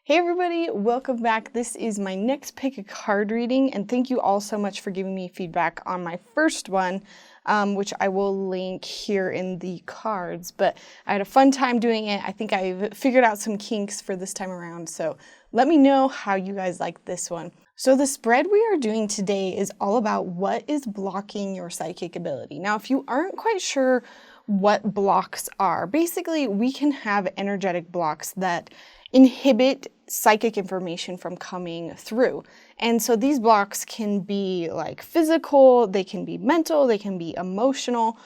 Hey everybody, welcome back. This is my next pick a card reading, and thank you all so much for giving me feedback on my first one, which I will link here in the cards. But I had a fun time doing it. I think I've figured out some kinks for this time around, so let me know how you guys like this one. So the spread we are doing today is all about what is blocking your psychic ability. Now, if you aren't quite sure what blocks are, basically we can have energetic blocks that inhibit psychic information from coming through. And so these blocks can be like physical, they can be mental, they can be emotional.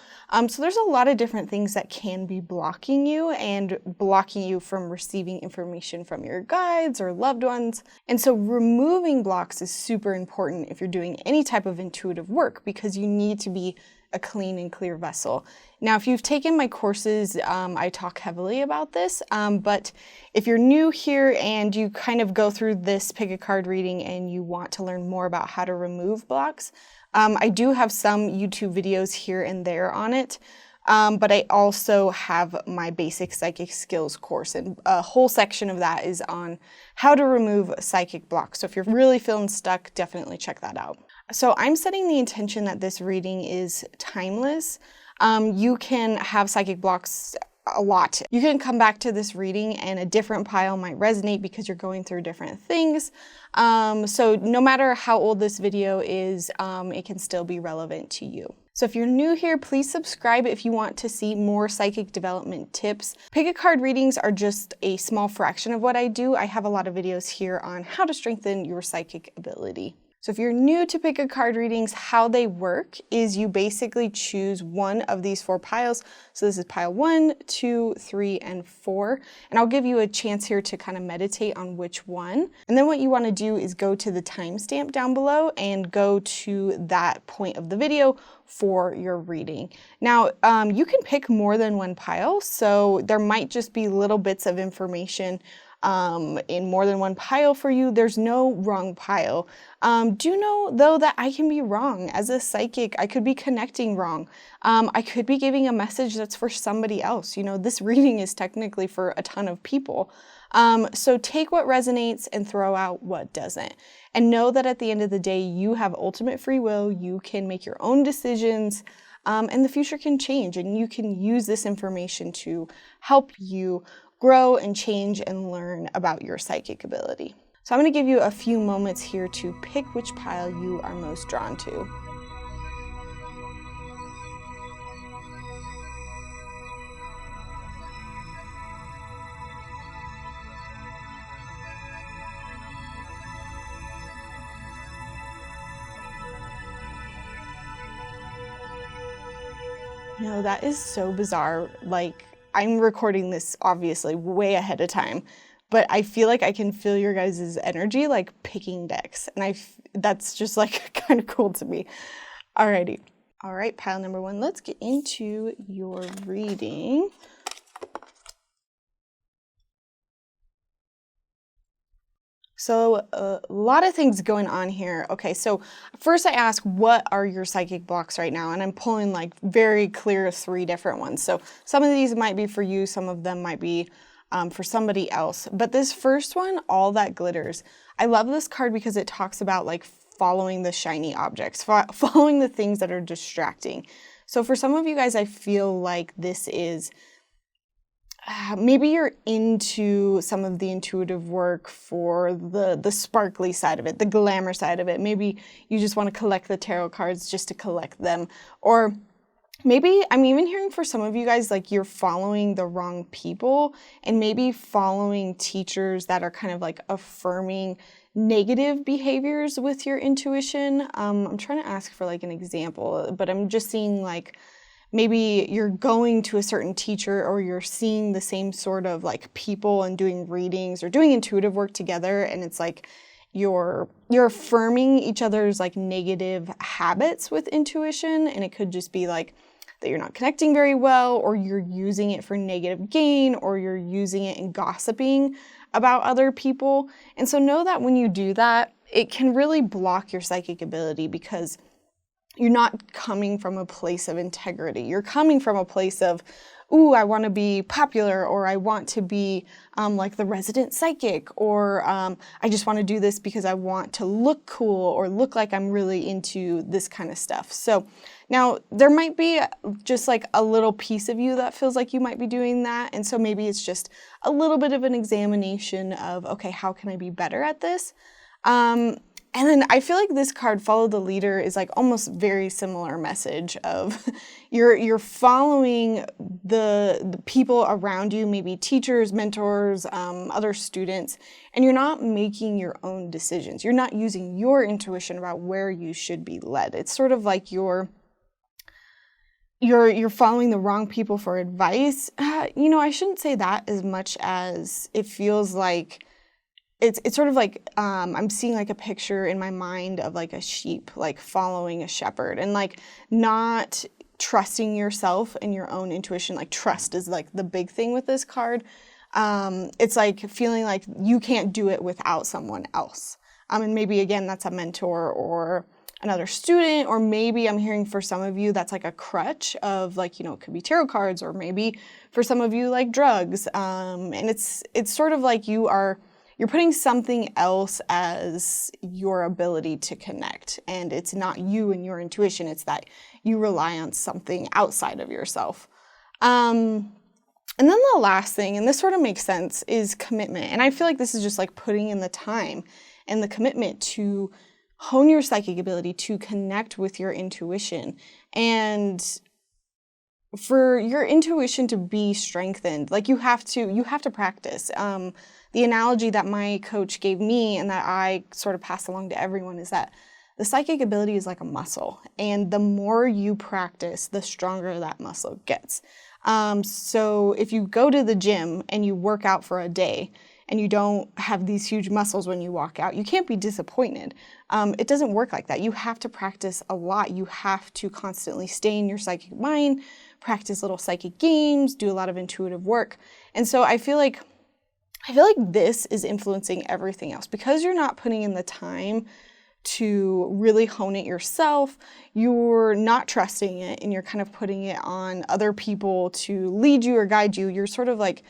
So there's a lot of different things that can be blocking you and blocking you from receiving information from your guides or loved ones. And so removing blocks is super important if you're doing any type of intuitive work, because you need to be a clean and clear vessel. Now, if you've taken my courses, I talk heavily about this, but if you're new here and you kind of go through this pick a card reading and you want to learn more about how to remove blocks, I do have some YouTube videos here and there on it, but I also have my basic psychic skills course, and a whole section of that is on how to remove psychic blocks. So if you're really feeling stuck, definitely check that out. So I'm setting the intention that this reading is timeless. You can have psychic blocks a lot. You can come back to this reading and a different pile might resonate because you're going through different things. So no matter how old this video is, it can still be relevant to you. So if you're new here, please subscribe if you want to see more psychic development tips. Pick a card readings are just a small fraction of what I do. I have a lot of videos here on how to strengthen your psychic ability. So if you're new to pick a card readings, how they work is you basically choose one of these four piles. So this is pile 1, 2, 3, and 4. And I'll give you a chance here to kind of meditate on which one. And then what you want to do is go to the timestamp down below and go to that point of the video for your reading. Now, you can pick more than one pile, so there might just be little bits of information in more than one pile for you. There's no wrong pile. Do know though that I can be wrong. As a psychic, I could be connecting wrong. I could be giving a message that's for somebody else. You know, this reading is technically for a ton of people. So take what resonates and throw out what doesn't. And know that at the end of the day, you have ultimate free will. You can make your own decisions. And the future can change, and you can use this information to help you grow and change and learn about your psychic ability. So I'm going to give you a few moments here to pick which pile you are most drawn to. You know, that is so bizarre. Like, I'm recording this obviously way ahead of time, but I feel like I can feel your guys' energy like picking decks, and that's just like kind of cool to me. Alrighty. All right, pile number 1. Let's get into your reading. So a lot of things going on here. Okay, so first I ask, what are your psychic blocks right now? And I'm pulling like very clear 3 different ones. So some of these might be for you, some of them might be for somebody else. But this first one, All That Glitters. I love this card because it talks about like following the shiny objects, following the things that are distracting. So for some of you guys, I feel like this is maybe you're into some of the intuitive work for the sparkly side of it, the glamour side of it. Maybe you just want to collect the tarot cards just to collect them. Or maybe I'm even hearing for some of you guys, like you're following the wrong people and maybe following teachers that are kind of like affirming negative behaviors with your intuition. I'm trying to ask for like an example, but I'm just seeing like maybe you're going to a certain teacher, or you're seeing the same sort of like people and doing readings or doing intuitive work together, and it's like you're affirming each other's like negative habits with intuition, and it could just be like that you're not connecting very well, or you're using it for negative gain, or you're using it in gossiping about other people. And so know that when you do that, it can really block your psychic ability, because you're not coming from a place of integrity. You're coming from a place of ooh, I want to be popular, or I want to be like the resident psychic, or I just want to do this because I want to look cool or look like I'm really into this kind of stuff. So now there might be just like a little piece of you that feels like you might be doing that. And so maybe it's just a little bit of an examination of, okay, how can I be better at this? And then I feel like this card, Follow the Leader, is like almost very similar message of you're following the people around you, maybe teachers, mentors, other students, and you're not making your own decisions. You're not using your intuition about where you should be led. It's sort of like you're following the wrong people for advice. I shouldn't say that as much as it feels like it's sort of like I'm seeing like a picture in my mind of like a sheep like following a shepherd, and like not trusting yourself and your own intuition. Like trust is like the big thing with this card. It's like feeling like you can't do it without someone else. And maybe again that's a mentor or another student, or maybe I'm hearing for some of you that's like a crutch of like, it could be tarot cards, or maybe for some of you like drugs. And it's sort of like you're putting something else as your ability to connect, and it's not you and your intuition, it's that you rely on something outside of yourself. And then the last thing, and this sort of makes sense, is commitment. And I feel like this is just like putting in the time and the commitment to hone your psychic ability, to connect with your intuition, and for your intuition to be strengthened, like you have to practice. The analogy that my coach gave me and that I sort of pass along to everyone is that the psychic ability is like a muscle, and the more you practice, the stronger that muscle gets. So if you go to the gym and you work out for a day and you don't have these huge muscles when you walk out, you can't be disappointed. It doesn't work like that. You have to practice a lot. You have to constantly stay in your psychic mind, practice little psychic games, do a lot of intuitive work. And so I feel like this is influencing everything else. Because you're not putting in the time to really hone it yourself, you're not trusting it, and you're kind of putting it on other people to lead you or guide you. You're sort of like,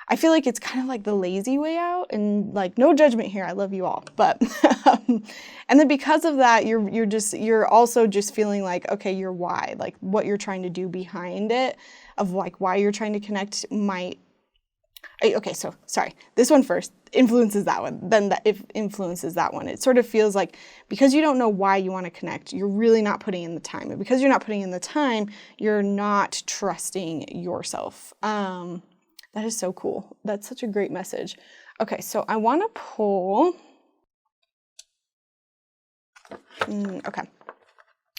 I feel like it's kind of like the lazy way out, and like, no judgment here, I love you all. But, and then because of that, you're also just feeling like, okay, your why, like what you're trying to do behind it, of like why you're trying to connect might. Okay, so sorry, this one first influences that one, then that influences that one. It sort of feels like because you don't know why you want to connect, you're really not putting in the time. And because you're not putting in the time, you're not trusting yourself. That is so cool. That's such a great message. Okay, so I want to pull. Okay.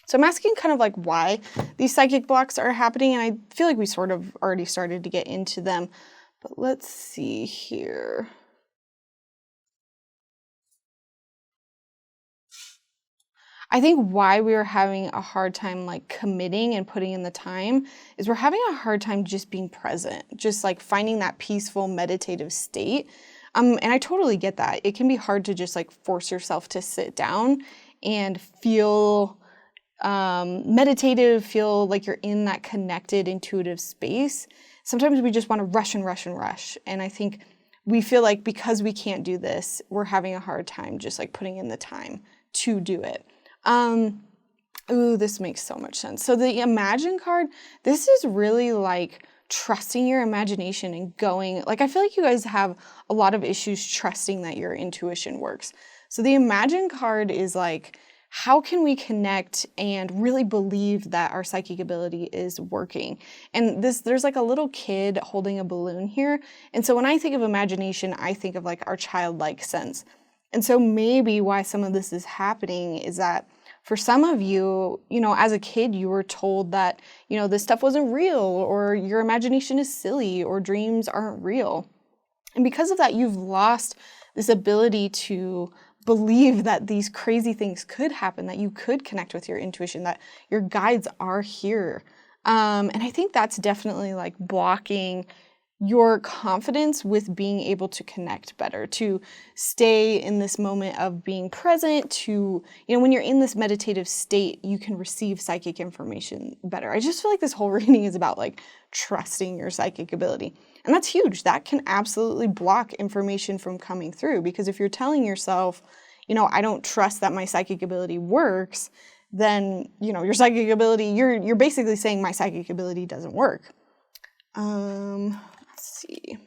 So I'm asking kind of like why these psychic blocks are happening, and I feel like we sort of already started to get into them. But let's see here. I think why we are having a hard time like committing and putting in the time is we're having a hard time just being present, just like finding that peaceful meditative state. And I totally get that. It can be hard to just like force yourself to sit down and feel meditative, feel like you're in that connected, intuitive space. Sometimes we just want to rush and rush and rush. And I think we feel like because we can't do this, we're having a hard time just like putting in the time to do it. Ooh, this makes so much sense. So the Imagine card, this is really like trusting your imagination and going, like I feel like you guys have a lot of issues trusting that your intuition works. So the Imagine card is like, how can we connect and really believe that our psychic ability is working? And there's like a little kid holding a balloon here. And so when I think of imagination, I think of like our childlike sense. And so maybe why some of this is happening is that for some of you, as a kid, you were told that, this stuff wasn't real, or your imagination is silly, or dreams aren't real. And because of that, you've lost this ability to believe that these crazy things could happen, that you could connect with your intuition, that your guides are here. And I think that's definitely like blocking your confidence with being able to connect better, to stay in this moment of being present, to, when you're in this meditative state, you can receive psychic information better. I just feel like this whole reading is about like trusting your psychic ability. And that's huge. That can absolutely block information from coming through, because if you're telling yourself, I don't trust that my psychic ability works, then, your psychic ability, you're basically saying my psychic ability doesn't work. Let's see.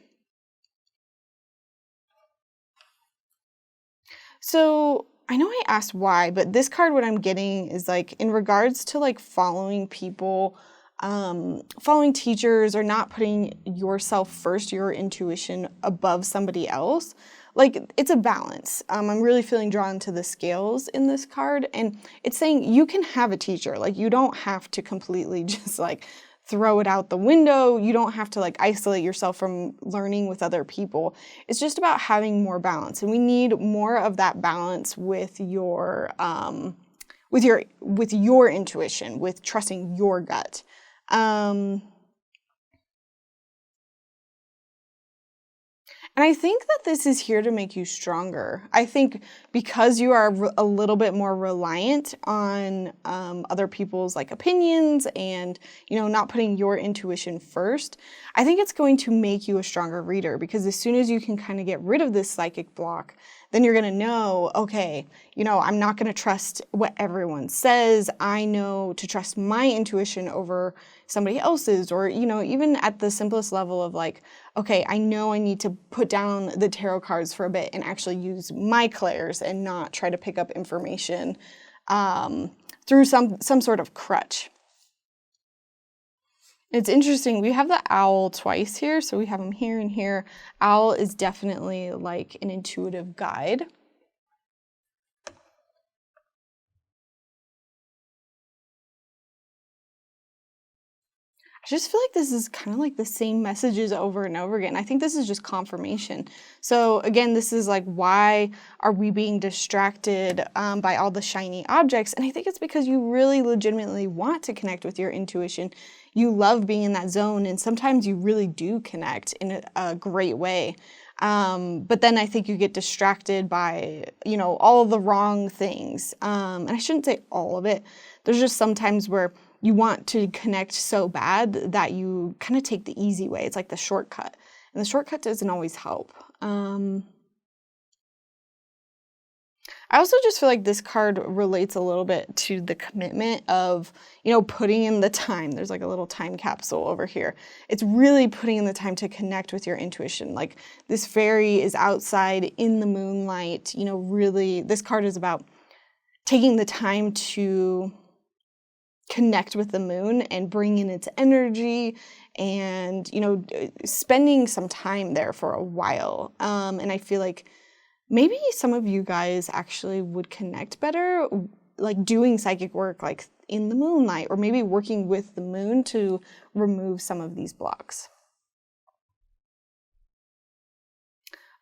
So I know I asked why, but this card, what I'm getting is like in regards to like following people, following teachers, or not putting yourself first, your intuition above somebody else. Like, it's a balance. I'm really feeling drawn to the scales in this card, and it's saying you can have a teacher. Like, you don't have to completely just like throw it out the window. You don't have to like isolate yourself from learning with other people. It's just about having more balance, and we need more of that balance with your intuition, with trusting your gut. And I think that this is here to make you stronger. I think because you are a little bit more reliant on other people's like opinions and, not putting your intuition first, I think it's going to make you a stronger reader, because as soon as you can kind of get rid of this psychic block, then you're going to know, okay, I'm not going to trust what everyone says. I know to trust my intuition over somebody else's, or, even at the simplest level of like, okay, I know I need to put down the tarot cards for a bit and actually use my clairs and not try to pick up information through some sort of crutch. It's interesting, we have the owl twice here, so we have him here and here. Owl is definitely like an intuitive guide. I just feel like this is kind of like the same messages over and over again. I think this is just confirmation. So again, this is like, why are we being distracted by all the shiny objects? And I think it's because you really legitimately want to connect with your intuition. You love being in that zone, and sometimes you really do connect in a great way. But then I think you get distracted by, all of the wrong things. And I shouldn't say all of it. There's just some times where you want to connect so bad that you kind of take the easy way. It's like the shortcut. And the shortcut doesn't always help. I also just feel like this card relates a little bit to the commitment of, putting in the time. There's like a little time capsule over here. It's really putting in the time to connect with your intuition. Like, this fairy is outside in the moonlight. Really, this card is about taking the time to connect with the moon and bring in its energy, and spending some time there for a while. And I feel like maybe some of you guys actually would connect better like doing psychic work like in the moonlight, or maybe working with the moon to remove some of these blocks.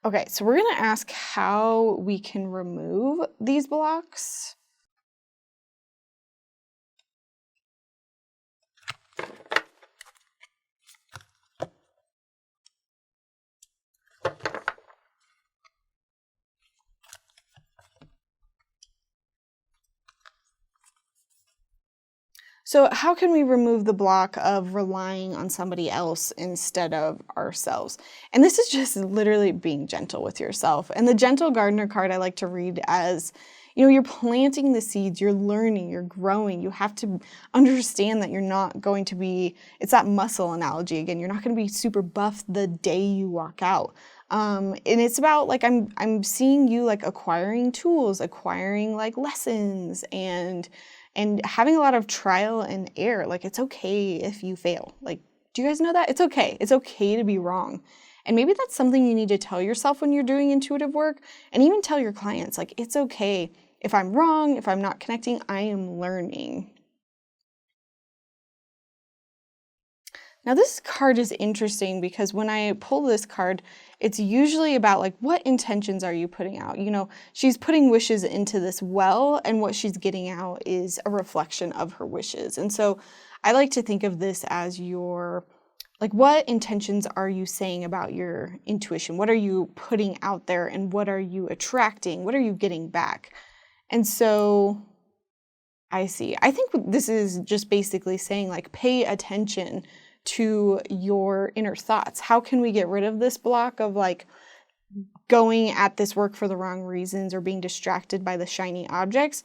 Okay, so we're going to ask how we can remove these blocks. So how can we remove the block of relying on somebody else instead of ourselves? And this is just literally being gentle with yourself. And the Gentle Gardener card I like to read as, you're planting the seeds, you're learning, you're growing. You have to understand that you're not going to be, it's that muscle analogy again, you're not going to be super buff the day you walk out. And it's about like, I'm seeing you like acquiring tools, acquiring like lessons, and having a lot of trial and error. Like, it's okay if you fail. Like, do you guys know that? It's okay. It's okay to be wrong. And maybe that's something you need to tell yourself when you're doing intuitive work, and even tell your clients, like, it's okay if I'm wrong, if I'm not connecting, I am learning. Now this card is interesting because when I pull this card, it's usually about like, what intentions are you putting out? She's putting wishes into this well, and what she's getting out is a reflection of her wishes. And so I like to think of this as your Like, what intentions are you saying about your intuition? What are you putting out there, and what are you attracting? What are you getting back? And so I see. I think this is just basically saying, like, pay attention to your inner thoughts. How can we get rid of this block of like going at this work for the wrong reasons or being distracted by the shiny objects?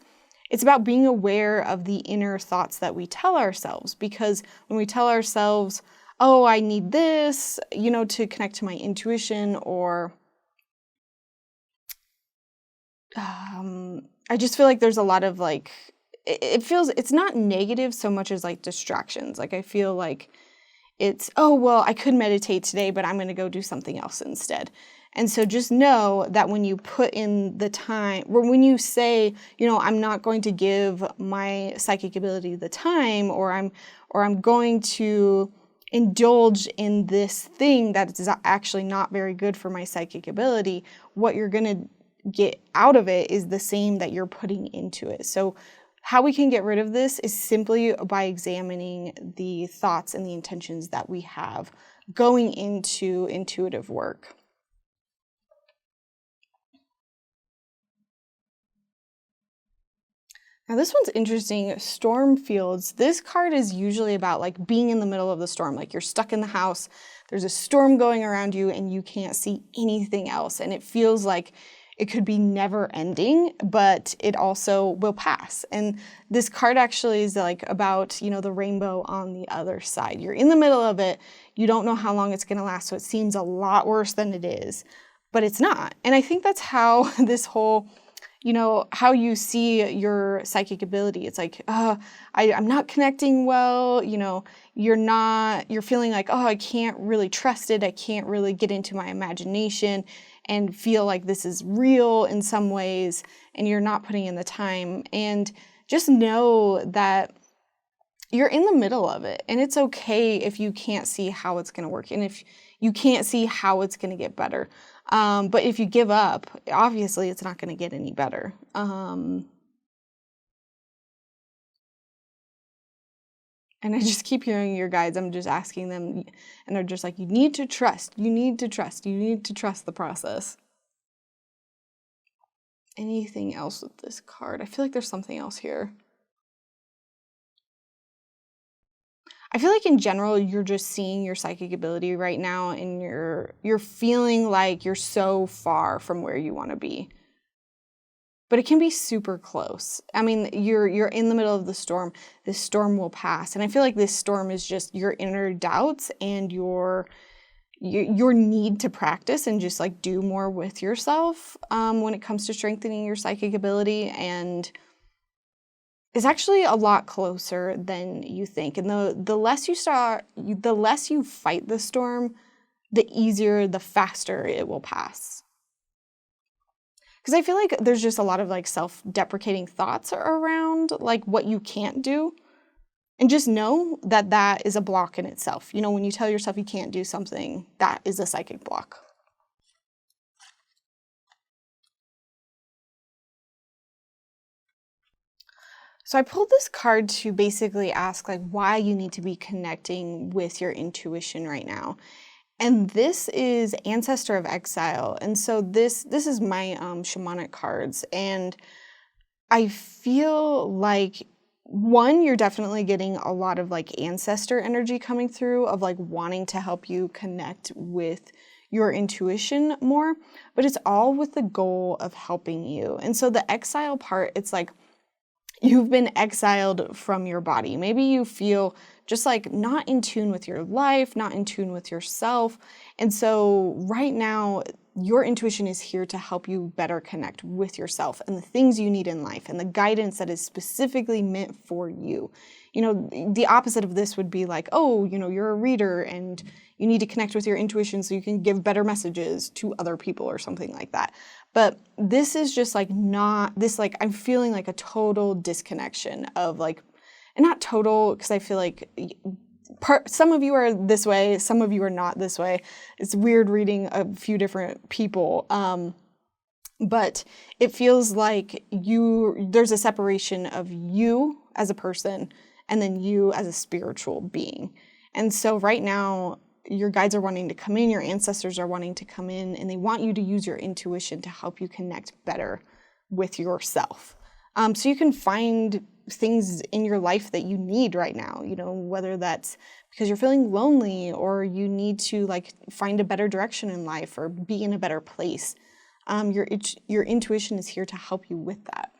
It's about being aware of the inner thoughts that we tell ourselves, because when we tell ourselves, oh, I need this, to connect to my intuition, or I just feel like there's a lot of like, it's not negative so much as like distractions. Like I feel like it's, oh, well, I could meditate today, but I'm going to go do something else instead. And so just know that when you put in the time, or when you say, I'm not going to give my psychic ability the time, or I'm going to indulge in this thing that is actually not very good for my psychic ability, what you're going to get out of it is the same that you're putting into it. So how we can get rid of this is simply by examining the thoughts and the intentions that we have going into intuitive work. Now this one's interesting, storm fields. This card is usually about like being in the middle of the storm, like you're stuck in the house, there's a storm going around you and you can't see anything else. And it feels like it could be never ending, but it also will pass. And this card actually is like about, the rainbow on the other side. You're in the middle of it. You don't know how long it's going to last. So it seems a lot worse than it is, but it's not. And I think that's how this whole, how you see your psychic ability. It's like, I'm not connecting well. You're feeling like, I can't really trust it. I can't really get into my imagination and feel like this is real in some ways, and you're not putting in the time. And just know that you're in the middle of it, and it's okay if you can't see how it's going to work, and if you can't see how it's going to get better. But if you give up, obviously it's not going to get any better. And I just keep hearing your guides, I'm just asking them, and they're just like, you need to trust, you need to trust, you need to trust the process. Anything else with this card? I feel like there's something else here. I feel like in general, you're just seeing your psychic ability right now, and you're feeling like you're so far from where you want to be. But it can be super close. I mean, you're in the middle of the storm. This storm will pass. And I feel like this storm is just your inner doubts and your need to practice and just like do more with yourself when it comes to strengthening your psychic ability. And it's actually a lot closer than you think. And the less you fight the storm, the easier, the faster it will pass. Because I feel like there's just a lot of like self-deprecating thoughts around like what you can't do. And just know that that is a block in itself. When you tell yourself you can't do something, that is a psychic block. So I pulled this card to basically ask like why you need to be connecting with your intuition right now. And this is Ancestor of Exile. And so this is my shamanic cards. And I feel like, one, you're definitely getting a lot of like ancestor energy coming through of like wanting to help you connect with your intuition more, but it's all with the goal of helping you. And so the exile part, it's like you've been exiled from your body. Maybe you feel just like not in tune with your life, not in tune with yourself. And so right now, your intuition is here to help you better connect with yourself and the things you need in life and the guidance that is specifically meant for you. The opposite of this would be like, you're a reader and you need to connect with your intuition so you can give better messages to other people or something like that. But this is just like not this, like I'm feeling like a total disconnection of like, and not total, because I feel like some of you are this way, some of you are not this way. It's weird reading a few different people. But it feels like there's a separation of you as a person and then you as a spiritual being. And so right now, your guides are wanting to come in, your ancestors are wanting to come in, and they want you to use your intuition to help you connect better with yourself. So you can find things in your life that you need right now, you know, whether that's because you're feeling lonely or you need to like find a better direction in life or be in a better place. Your intuition is here to help you with that.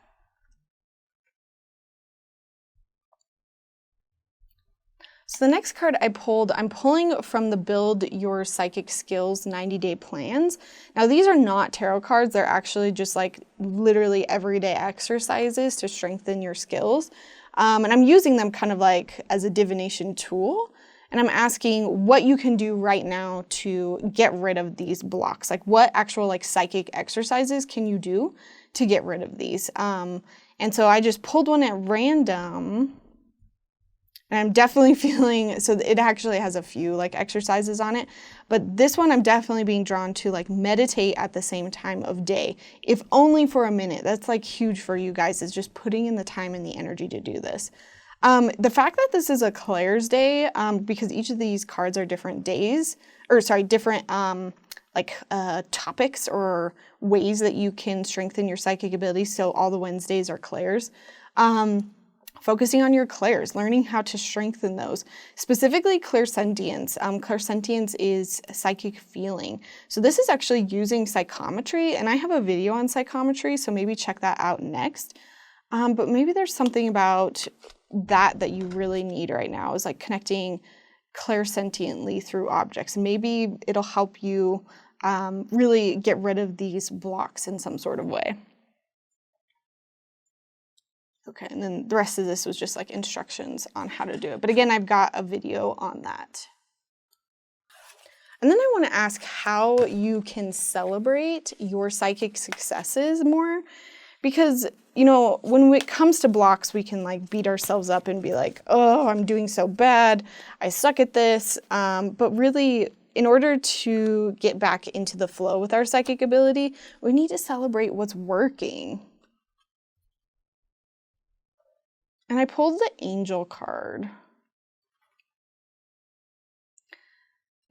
So the next card I pulled, I'm pulling from the Build Your Psychic Skills 90-day plans. Now these are not tarot cards, they're actually just like literally everyday exercises to strengthen your skills. And I'm using them kind of like as a divination tool. And I'm asking what you can do right now to get rid of these blocks. Like what actual like psychic exercises can you do to get rid of these? And so I just pulled one at random. And I'm definitely feeling, so it actually has a few like exercises on it, but this one I'm definitely being drawn to like meditate at the same time of day, if only for a minute. That's like huge for you guys, is just putting in the time and the energy to do this. The fact that this is a Claire's day, because each of these cards are different days, or sorry, different topics or ways that you can strengthen your psychic abilities. So all the Wednesdays are Claire's. Focusing on your clairs, learning how to strengthen those. Specifically clairsentience. Clairsentience is psychic feeling. So this is actually using psychometry, and I have a video on psychometry, so maybe check that out next. But maybe there's something about that you really need right now, is like connecting clairsentiently through objects. Maybe it'll help you really get rid of these blocks in some sort of way. Okay, and then the rest of this was just like instructions on how to do it. But again, I've got a video on that. And then I want to ask how you can celebrate your psychic successes more. Because, you know, when it comes to blocks, we can like beat ourselves up and be like, oh, I'm doing so bad. I suck at this. But really, in order to get back into the flow with our psychic ability, we need to celebrate what's working. And I pulled the Angel card.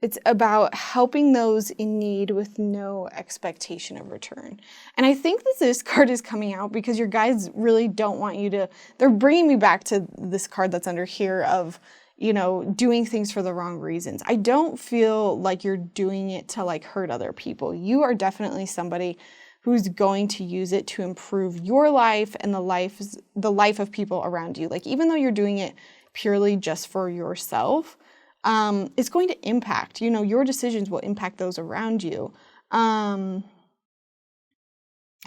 It's about helping those in need with no expectation of return. And I think that this card is coming out because your guides really don't want you to, they're bringing me back to this card that's under here of, you know, doing things for the wrong reasons. I don't feel like you're doing it to like hurt other people. You are definitely somebody who's going to use it to improve your life and the life of people around you. Like, even though you're doing it purely just for yourself, it's going to impact, you know, your decisions will impact those around you.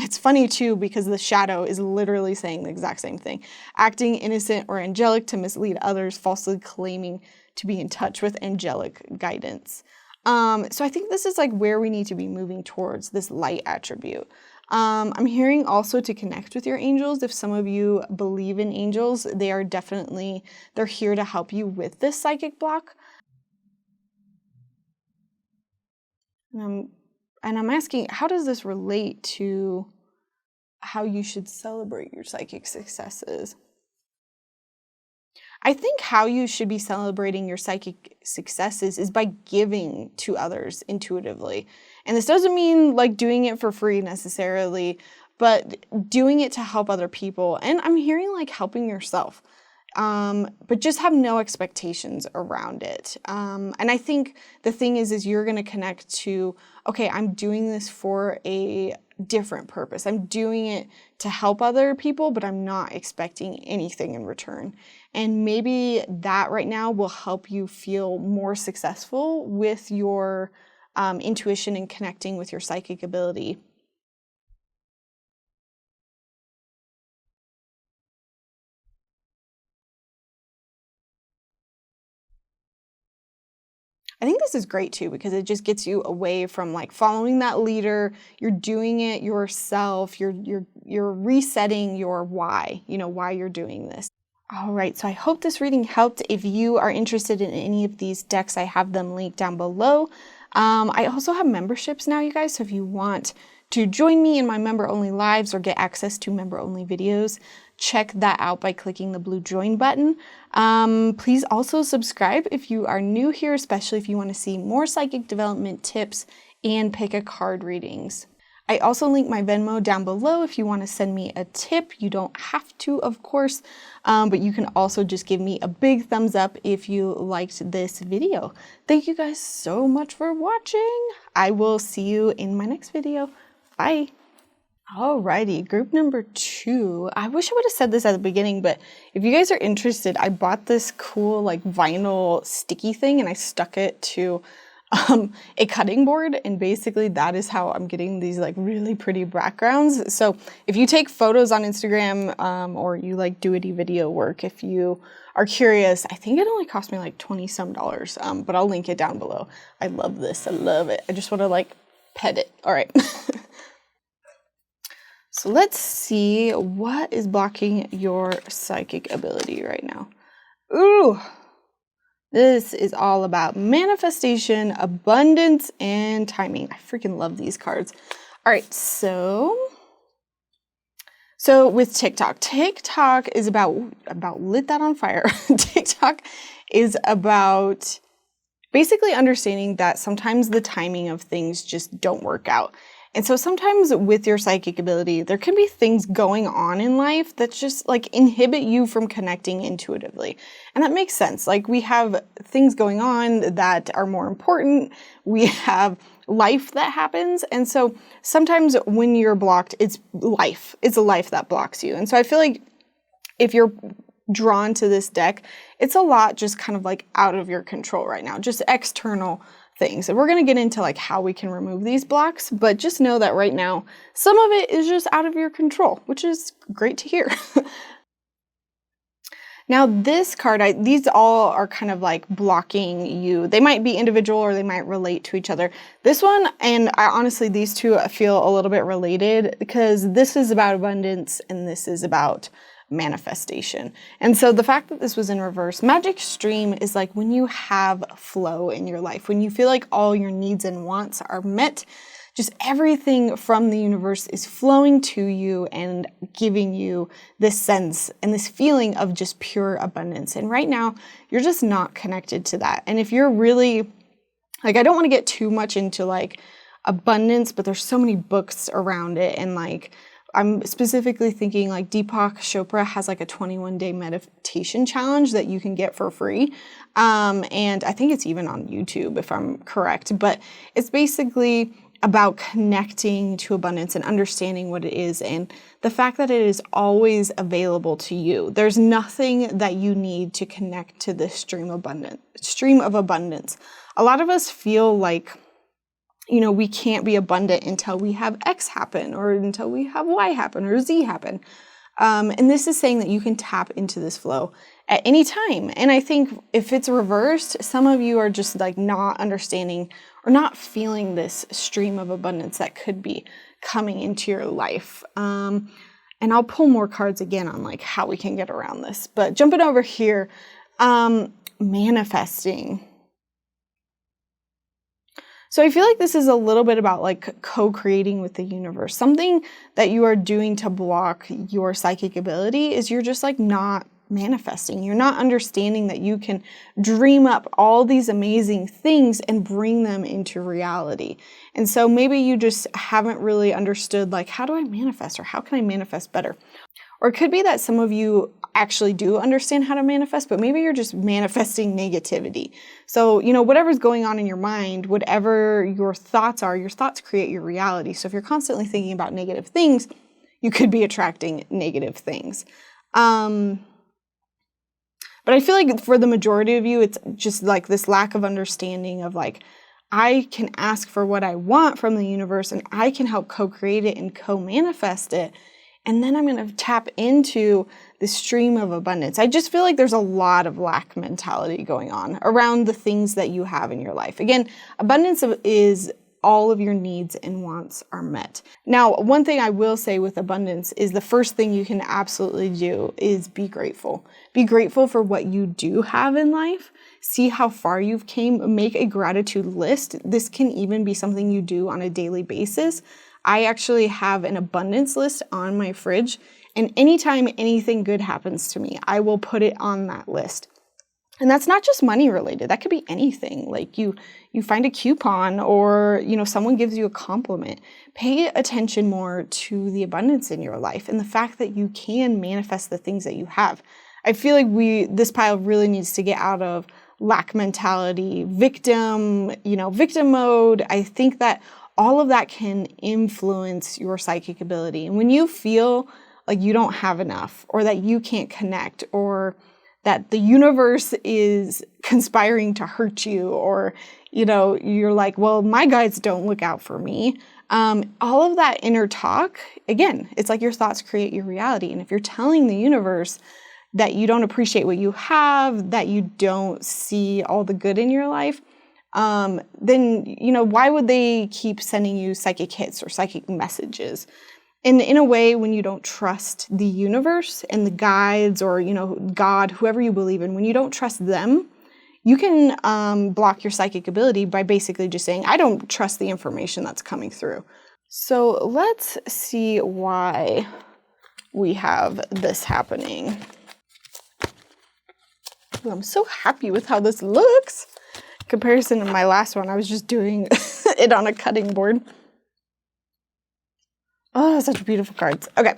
It's funny too, because the shadow is literally saying the exact same thing. Acting innocent or angelic to mislead others, falsely claiming to be in touch with angelic guidance. So I think this is like where we need to be moving towards, this light attribute. I'm hearing also to connect with your angels. If some of you believe in angels, they're here to help you with this psychic block. And I'm asking, how does this relate to how you should celebrate your psychic successes? I think how you should be celebrating your psychic successes is by giving to others intuitively. And this doesn't mean like doing it for free necessarily, but doing it to help other people. And I'm hearing like helping yourself, but just have no expectations around it. And I think the thing is you're going to connect to, okay, I'm doing this for a different purpose. I'm doing it to help other people, but I'm not expecting anything in return. And maybe that right now will help you feel more successful with your intuition and connecting with your psychic ability. I think this is great too, because it just gets you away from like following that leader. You're doing it yourself. You're resetting your why, you know, why you're doing this. All right, so I hope this reading helped. If you are interested in any of these decks, I have them linked down below. I also have memberships now, you guys, so if you want to join me in my member-only lives or get access to member-only videos, check that out by clicking the blue join button. Please also subscribe if you are new here, especially if you want to see more psychic development tips and pick a card readings. I also link my Venmo down below if you want to send me a tip. You don't have to, of course, but you can also just give me a big thumbs up if you liked this video. Thank you guys so much for watching. I will see you in my next video. Bye. Alrighty, group number 2. I wish I would have said this at the beginning, but if you guys are interested, I bought this cool like vinyl sticky thing and I stuck it to a cutting board, and basically that is how I'm getting these like really pretty backgrounds. So if you take photos on Instagram or you like do any video work, if you are curious, I think it only cost me like $20 some, but I'll link it down below. I love this. I love it. I just want to like pet it. All right. So let's see what is blocking your psychic ability right now. Ooh. This is all about manifestation, abundance, and timing. I freaking love these cards. All right, so with TikTok. TikTok is about lit that on fire. TikTok is about basically understanding that sometimes the timing of things just don't work out. And so sometimes with your psychic ability, there can be things going on in life that just like inhibit you from connecting intuitively. And that makes sense. Like we have things going on that are more important. We have life that happens. And so sometimes when you're blocked, it's life. It's a life that blocks you. And so I feel like if you're drawn to this deck, it's a lot just kind of like out of your control right now, just external things. And we're going to get into like how we can remove these blocks, but just know that right now, some of it is just out of your control, which is great to hear. Now this card, these all are kind of like blocking you. They might be individual or they might relate to each other. This one, and honestly, these two feel a little bit related because this is about abundance and this is about manifestation. And so the fact that this was in reverse, magic stream is like when you have flow in your life, when you feel like all your needs and wants are met, just everything from the universe is flowing to you and giving you this sense and this feeling of just pure abundance. And right now, you're just not connected to that. And if you're really, like, I don't want to get too much into like abundance, but there's so many books around it. And like, I'm specifically thinking like Deepak Chopra has like a 21-day meditation challenge that you can get for free. And I think it's even on YouTube if I'm correct, but it's basically about connecting to abundance and understanding what it is and the fact that it is always available to you. There's nothing that you need to connect to this stream of abundance. A lot of us feel like, you know, we can't be abundant until we have X happen or until we have Y happen or Z happen. And this is saying that you can tap into this flow at any time. And I think if it's reversed, some of you are just like not understanding or not feeling this stream of abundance that could be coming into your life. And I'll pull more cards again on like how we can get around this. But jumping over here, manifesting. So I feel like this is a little bit about like co-creating with the universe. Something that you are doing to block your psychic ability is you're just like not manifesting. You're not understanding that you can dream up all these amazing things and bring them into reality. And so maybe you just haven't really understood like, how do I manifest or how can I manifest better? Or it could be that some of you actually do understand how to manifest, but maybe you're just manifesting negativity. So, you know, whatever's going on in your mind, whatever your thoughts are, your thoughts create your reality. So if you're constantly thinking about negative things, you could be attracting negative things. But I feel like for the majority of you, it's just like this lack of understanding of like, I can ask for what I want from the universe and I can help co-create it and co-manifest it. And then I'm going to tap into the stream of abundance. I just feel like there's a lot of lack mentality going on around the things that you have in your life. Again, abundance is all of your needs and wants are met. Now, one thing I will say with abundance is the first thing you can absolutely do is be grateful. Be grateful for what you do have in life. See how far you've came. Make a gratitude list. This can even be something you do on a daily basis. I actually have an abundance list on my fridge, And anytime anything good happens to me, I will put it on that list. And that's not just money related. That could be anything. Like you find a coupon, or, someone gives you a compliment. Pay attention more to the abundance in your life and the fact that you can manifest the things that you have. I feel like this pile really needs to get out of lack mentality, victim mode. I think that all of that can influence your psychic ability. And when you feel like you don't have enough, or that you can't connect, or that the universe is conspiring to hurt you, or, you're like, well, my guides don't look out for me. All of that inner talk, again, it's like your thoughts create your reality. And if you're telling the universe that you don't appreciate what you have, that you don't see all the good in your life, then, why would they keep sending you psychic hits or psychic messages? And in a way, when you don't trust the universe and the guides, or, God, whoever you believe in, when you don't trust them, you can block your psychic ability by basically just saying, I don't trust the information that's coming through. So let's see why we have this happening. Ooh, I'm so happy with how this looks. In comparison to my last one, I was just doing it on a cutting board. Oh, such beautiful cards. Okay,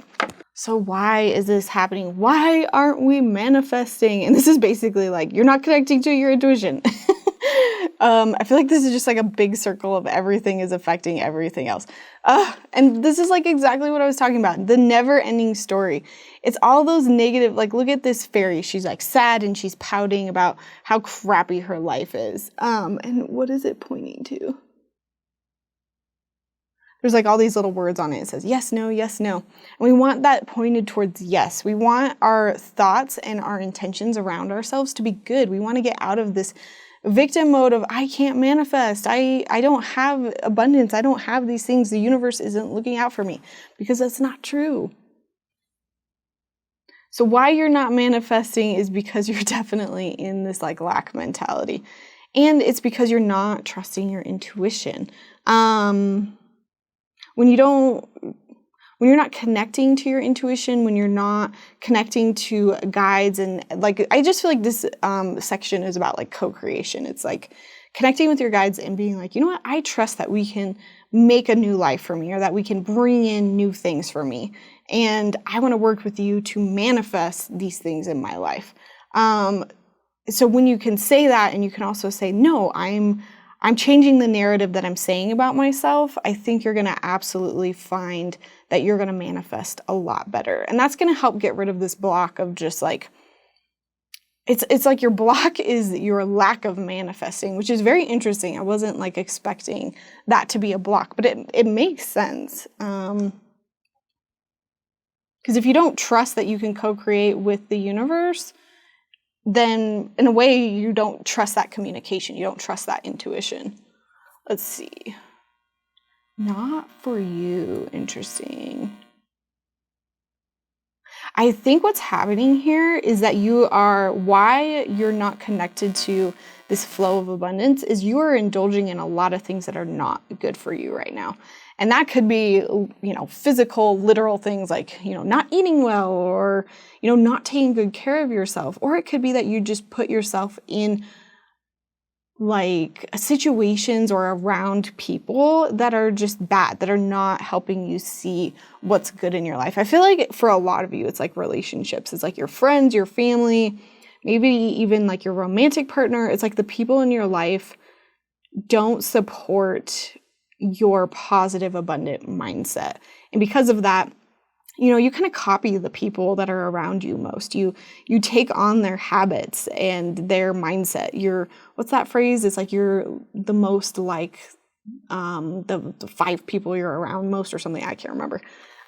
so why is this happening? Why aren't we manifesting? And this is basically like, you're not connecting to your intuition. I feel like this is just like a big circle of everything is affecting everything else. And this is like exactly what I was talking about. The never-ending story. It's all those negative, like, look at this fairy. She's like sad and she's pouting about how crappy her life is. And what is it pointing to? There's like all these little words on it. It says yes, no, yes, no. And we want that pointed towards yes. We want our thoughts and our intentions around ourselves to be good. We want to get out of this victim mode of, I can't manifest. I don't have abundance. I don't have these things. The universe isn't looking out for me, because that's not true. So why you're not manifesting is because you're definitely in this like lack mentality. And it's because you're not trusting your intuition. When you're not connecting to your intuition, when you're not connecting to guides, and like, I just feel like this section is about like co-creation. It's like connecting with your guides and being like, you know what, I trust that we can make a new life for me, or that we can bring in new things for me. And I want to work with you to manifest these things in my life. So when you can say that, and you can also say, no, I'm changing the narrative that I'm saying about myself, I think you're going to absolutely find that you're going to manifest a lot better. And that's going to help get rid of this block of just like, it's like your block is your lack of manifesting, which is very interesting. I wasn't like expecting that to be a block, but it makes sense. Because if you don't trust that you can co-create with the universe, then in a way you don't trust that communication. You don't trust that intuition. Let's see. Not for you. Interesting. I think what's happening here is that why you're not connected to this flow of abundance is you are indulging in a lot of things that are not good for you right now. And that could be, physical, literal things like, not eating well, or, not taking good care of yourself. Or it could be that you just put yourself in like situations or around people that are just bad, that are not helping you see what's good in your life. I feel like for a lot of you, it's like relationships. It's like your friends, your family, maybe even like your romantic partner. It's like the people in your life don't support your positive, abundant mindset. And because of that, you kind of copy the people that are around you most. You take on their habits and their mindset. What's that phrase? It's like you're the most like the 5 people you're around most, or something. I can't remember.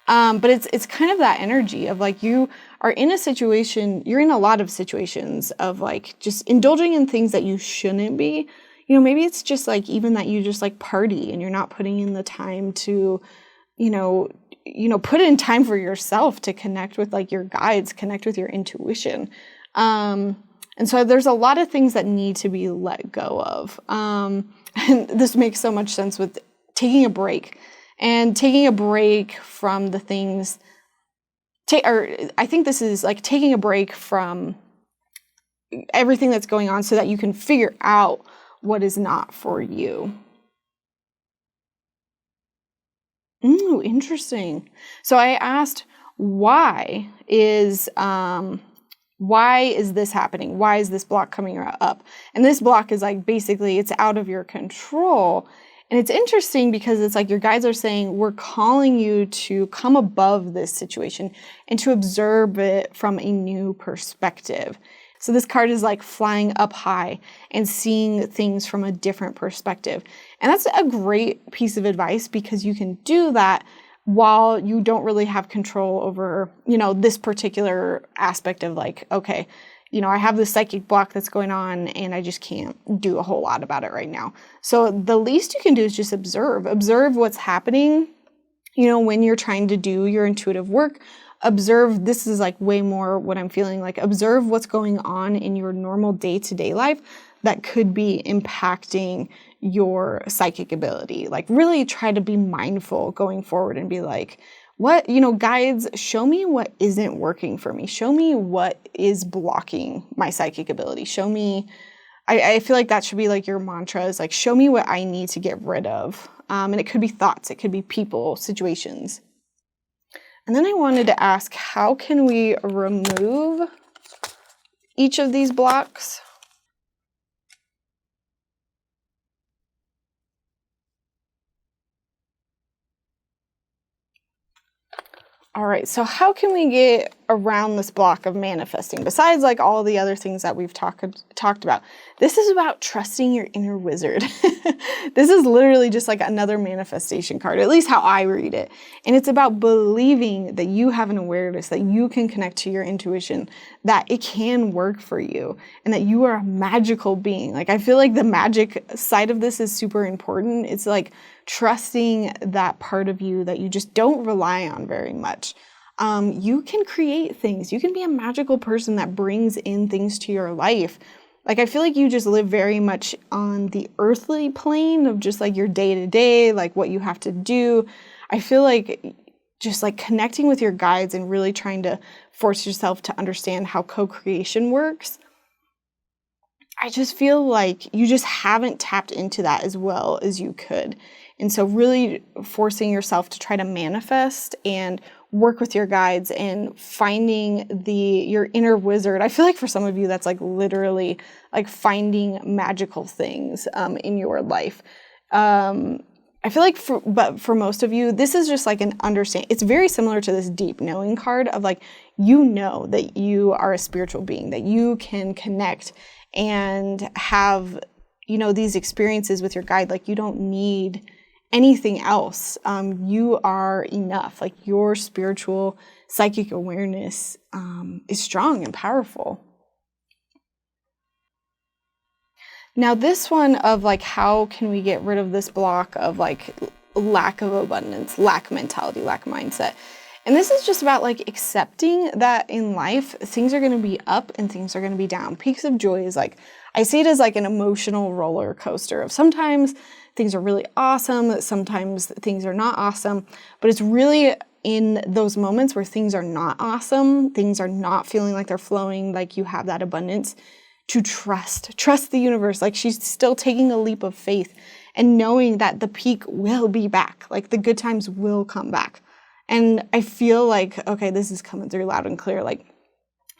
But it's kind of that energy of like, you are in a situation, you're in a lot of situations of like just indulging in things that you shouldn't be. Maybe it's just like even that you just like party and you're not putting in the time to, put in time for yourself to connect with like your guides, connect with your intuition. And so there's a lot of things that need to be let go of. And this makes so much sense with taking a break from the things I think this is like taking a break from everything that's going on so that you can figure out what is not for you. Ooh, interesting. So I asked, why is this happening? Why is this block coming up? And this block is like, basically, it's out of your control. And it's interesting because it's like your guides are saying, we're calling you to come above this situation and to observe it from a new perspective. So this card is like flying up high and seeing things from a different perspective. And that's a great piece of advice because you can do that while you don't really have control over, this particular aspect of like, okay, I have this psychic block that's going on and I just can't do a whole lot about it right now. So the least you can do is just observe what's happening, when you're trying to do your intuitive work. Observe, this is like way more what I'm feeling like, observe what's going on in your normal day-to-day life that could be impacting your psychic ability. Like really try to be mindful going forward and be like, what, guides, show me what isn't working for me. Show me what is blocking my psychic ability. Show me, I feel like that should be like your mantra is like, show me what I need to get rid of. And it could be thoughts, it could be people, situations. And then I wanted to ask, how can we remove each of these blocks? All right, so how can we get around this block of manifesting besides like all the other things that we've talked about? This is about trusting your inner wizard. This is literally just like another manifestation card, at least how I read it. And it's about believing that you have an awareness, that you can connect to your intuition, that it can work for you, and that you are a magical being. Like I feel like the magic side of this is super important. It's like trusting that part of you that you just don't rely on very much. You can create things. You can be a magical person that brings in things to your life. Like, I feel like you just live very much on the earthly plane of just like your day to day, like what you have to do. I feel like just like connecting with your guides and really trying to force yourself to understand how co-creation works. I just feel like you just haven't tapped into that as well as you could. And so really forcing yourself to try to manifest and work with your guides and finding your inner wizard. I feel like for some of you, that's like literally like finding magical things in your life. I feel like for most of you, this is just like an understand. It's very similar to this deep knowing card of like, that you are a spiritual being, that you can connect and have, these experiences with your guide. Like you don't need anything else. You are enough. Like your spiritual psychic awareness is strong and powerful. Now this one of like, how can we get rid of this block of like lack of abundance, lack mentality, lack mindset? And this is just about like accepting that in life, things are going to be up and things are going to be down. Peaks of joy is like, I see it as like an emotional roller coaster of sometimes things are really awesome, sometimes things are not awesome, but it's really in those moments where things are not awesome, things are not feeling like they're flowing, like you have that abundance, to trust the universe. Like she's still taking a leap of faith and knowing that the peak will be back, like the good times will come back. And I feel like, okay, this is coming through loud and clear. Like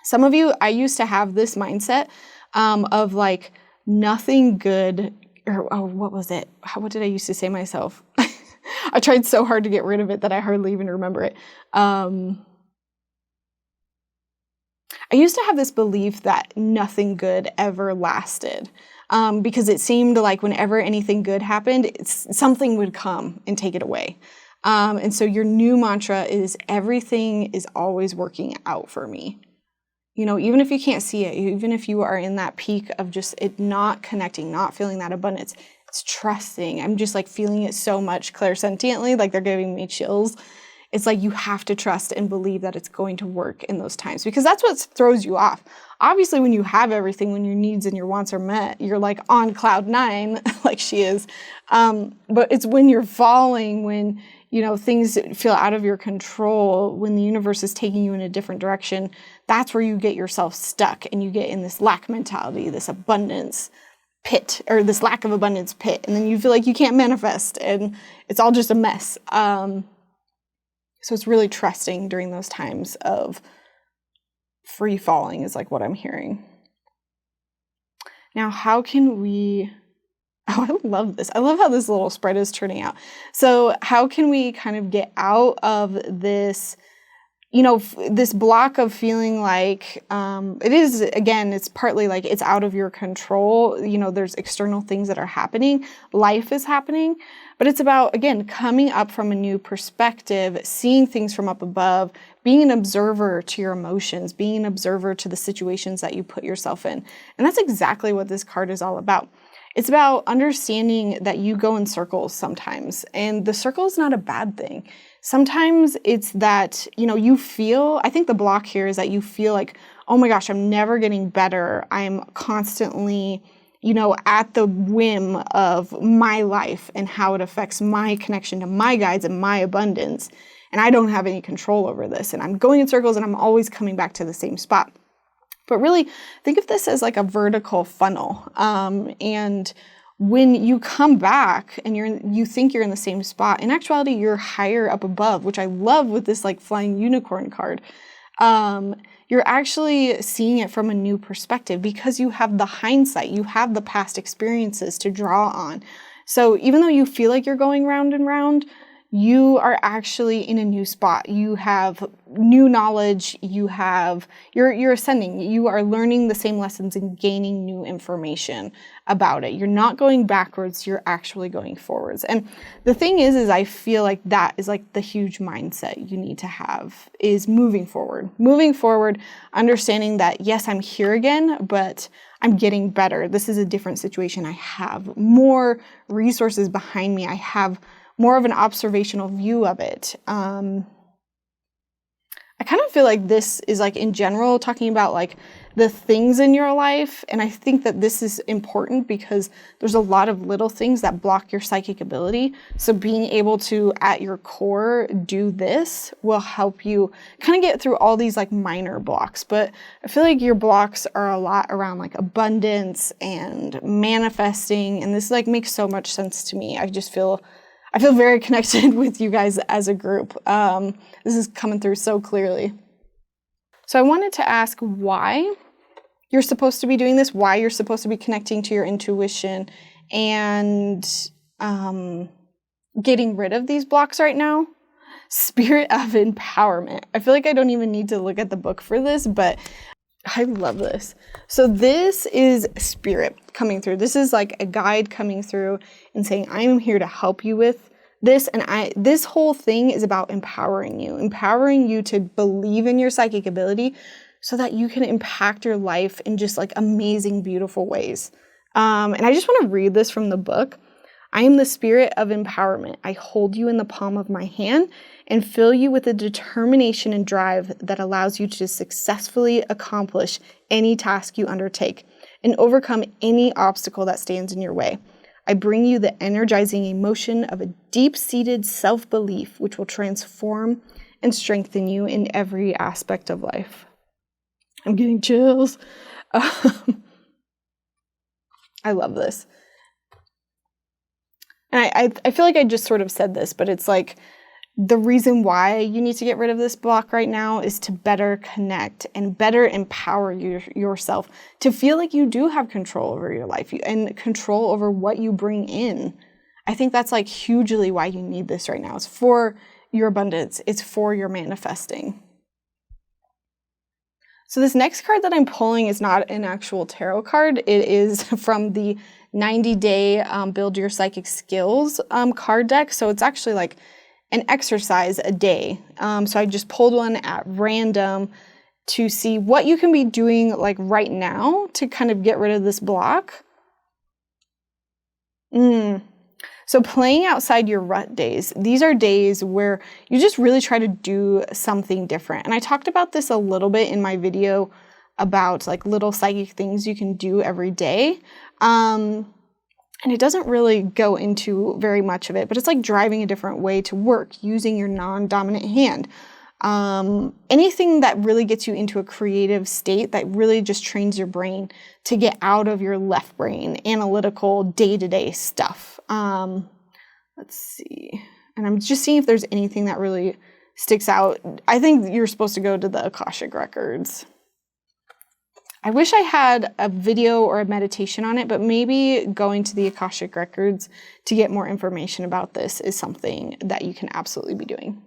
some of you, I used to have this mindset of like nothing good, or what was it? What did I used to say myself? I tried so hard to get rid of it that I hardly even remember it. I used to have this belief that nothing good ever lasted because it seemed like whenever anything good happened, something would come and take it away. And so your new mantra is everything is always working out for me. Even if you can't see it, even if you are in that peak of just it not connecting, not feeling that abundance, it's trusting. I'm just like feeling it so much clairsentiently, like they're giving me chills. It's like you have to trust and believe that it's going to work in those times because that's what throws you off. Obviously, when you have everything, when your needs and your wants are met, you're like on cloud 9, like she is. But it's when you're falling, when things feel out of your control, when the universe is taking you in a different direction, that's where you get yourself stuck and you get in this lack mentality, this abundance pit, or this lack of abundance pit. And then you feel like you can't manifest and it's all just a mess. So it's really trusting during those times of free falling is like what I'm hearing. Now, how can we, I love this. I love how this little spread is turning out. So how can we kind of get out of this, this block of feeling like it is, again, it's partly like it's out of your control. There's external things that are happening. Life is happening. But it's about, again, coming up from a new perspective, seeing things from up above, being an observer to your emotions, being an observer to the situations that you put yourself in. And that's exactly what this card is all about. It's about understanding that you go in circles sometimes, and the circle is not a bad thing. Sometimes it's that, you feel, I think the block here is that you feel like, oh my gosh, I'm never getting better. I'm constantly, at the whim of my life and how it affects my connection to my guides and my abundance. And I don't have any control over this. And I'm going in circles and I'm always coming back to the same spot. But really, think of this as like a vertical funnel. And when you come back and you think you're in the same spot, in actuality, you're higher up above, which I love with this like flying unicorn card. You're actually seeing it from a new perspective because you have the hindsight, you have the past experiences to draw on. So even though you feel like you're going round and round, you are actually in a new spot. You have new knowledge. You're ascending. You are learning the same lessons and gaining new information about it. You're not going backwards. You're actually going forwards. And the thing is I feel like that is like the huge mindset you need to have is moving forward, understanding that yes, I'm here again, but I'm getting better. This is a different situation. I have more resources behind me. I have more of an observational view of it. I kind of feel like this is like in general talking about like the things in your life. And I think that this is important because there's a lot of little things that block your psychic ability. So being able to, at your core, do this will help you kind of get through all these like minor blocks. But I feel like your blocks are a lot around like abundance and manifesting. And this like makes so much sense to me. I feel very connected with you guys as a group. This is coming through so clearly. So I wanted to ask why you're supposed to be doing this, why you're supposed to be connecting to your intuition and getting rid of these blocks right now. Spirit of empowerment. I feel like I don't even need to look at the book for this, but I love this. So this is spirit coming through. This is like a guide coming through and saying, I am here to help you with this. And this whole thing is about empowering you to believe in your psychic ability so that you can impact your life in just like amazing, beautiful ways. And I just want to read this from the book. I am the spirit of empowerment. I hold you in the palm of my hand and fill you with a determination and drive that allows you to successfully accomplish any task you undertake and overcome any obstacle that stands in your way. I bring you the energizing emotion of a deep-seated self-belief which will transform and strengthen you in every aspect of life. I'm getting chills. I love this. And I feel like I just sort of said this, but it's like the reason why you need to get rid of this block right now is to better connect and better empower yourself to feel like you do have control over your life and control over what you bring in. I think that's like hugely why you need this right now. It's for your abundance. It's for your manifesting. So this next card that I'm pulling is not an actual tarot card. It is from the 90-day Build Your Psychic Skills card deck. So it's actually like an exercise a day. So I just pulled one at random to see what you can be doing like right now to kind of get rid of this block. So playing outside your rut days. These are days where you just really try to do something different. And I talked about this a little bit in my video about like little psychic things you can do every day. And it doesn't really go into very much of it, but it's like driving a different way to work, using your non-dominant hand. Anything that really gets you into a creative state that really just trains your brain to get out of your left brain, analytical, day-to-day stuff. Let's see. And I'm just seeing if there's anything that really sticks out. I think you're supposed to go to the Akashic Records. I wish I had a video or a meditation on it, but maybe going to the Akashic Records to get more information about this is something that you can absolutely be doing.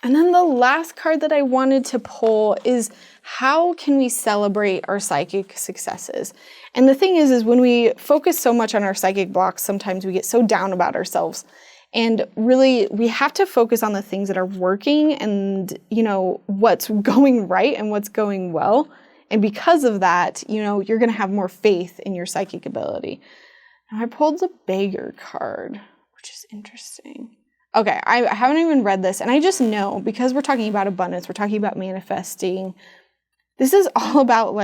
And then the last card that I wanted to pull is, how can we celebrate our psychic successes? And the thing is when we focus so much on our psychic blocks, sometimes we get so down about ourselves. And really, we have to focus on the things that are working and, what's going right and what's going well. And because of that, you're going to have more faith in your psychic ability. Now, I pulled the Beggar card, which is interesting. Okay, I haven't even read this, and I just know, because we're talking about abundance, we're talking about manifesting. This is all about,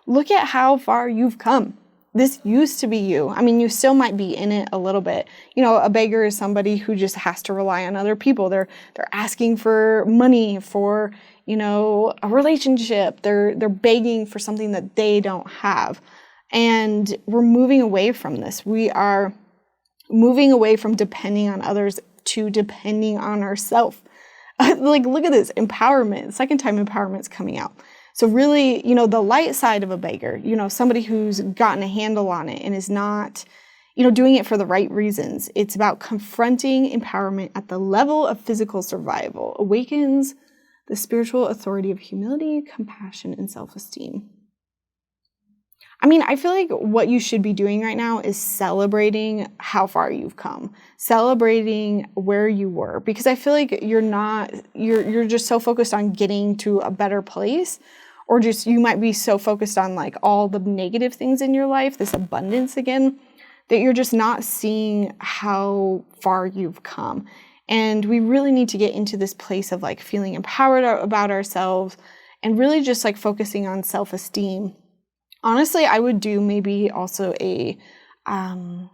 look at how far you've come. This used to be you. I mean, you still might be in it a little bit. A beggar is somebody who just has to rely on other people. They're asking for money, for, a relationship. They're begging for something that they don't have. And we're moving away from this. We are moving away from depending on others to depending on ourselves. Look at this, empowerment. Second time empowerment's coming out. So really, the light side of a beggar, somebody who's gotten a handle on it and is not, doing it for the right reasons. It's about confronting empowerment at the level of physical survival, awakens the spiritual authority of humility, compassion, and self-esteem. I mean, I feel like what you should be doing right now is celebrating how far you've come, celebrating where you were, because I feel like you're just so focused on getting to a better place, or just you might be so focused on all the negative things in your life, this abundance again, that you're just not seeing how far you've come. And we really need to get into this place of feeling empowered about ourselves and really just focusing on self-esteem. Honestly, I would do maybe also a, I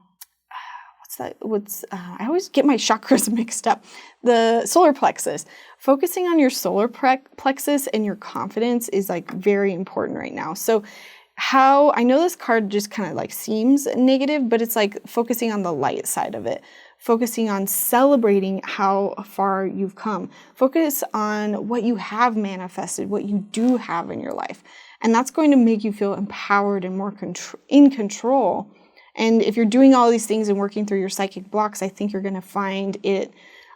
always get my chakras mixed up. The solar plexus. Focusing on your solar plexus and your confidence is very important right now. So I know this card just kind of seems negative, but it's focusing on the light side of it. Focusing on celebrating how far you've come. Focus on what you have manifested, what you do have in your life. And that's going to make you feel empowered and more in control. And if you're doing all these things and working through your psychic blocks, I think you're going to find it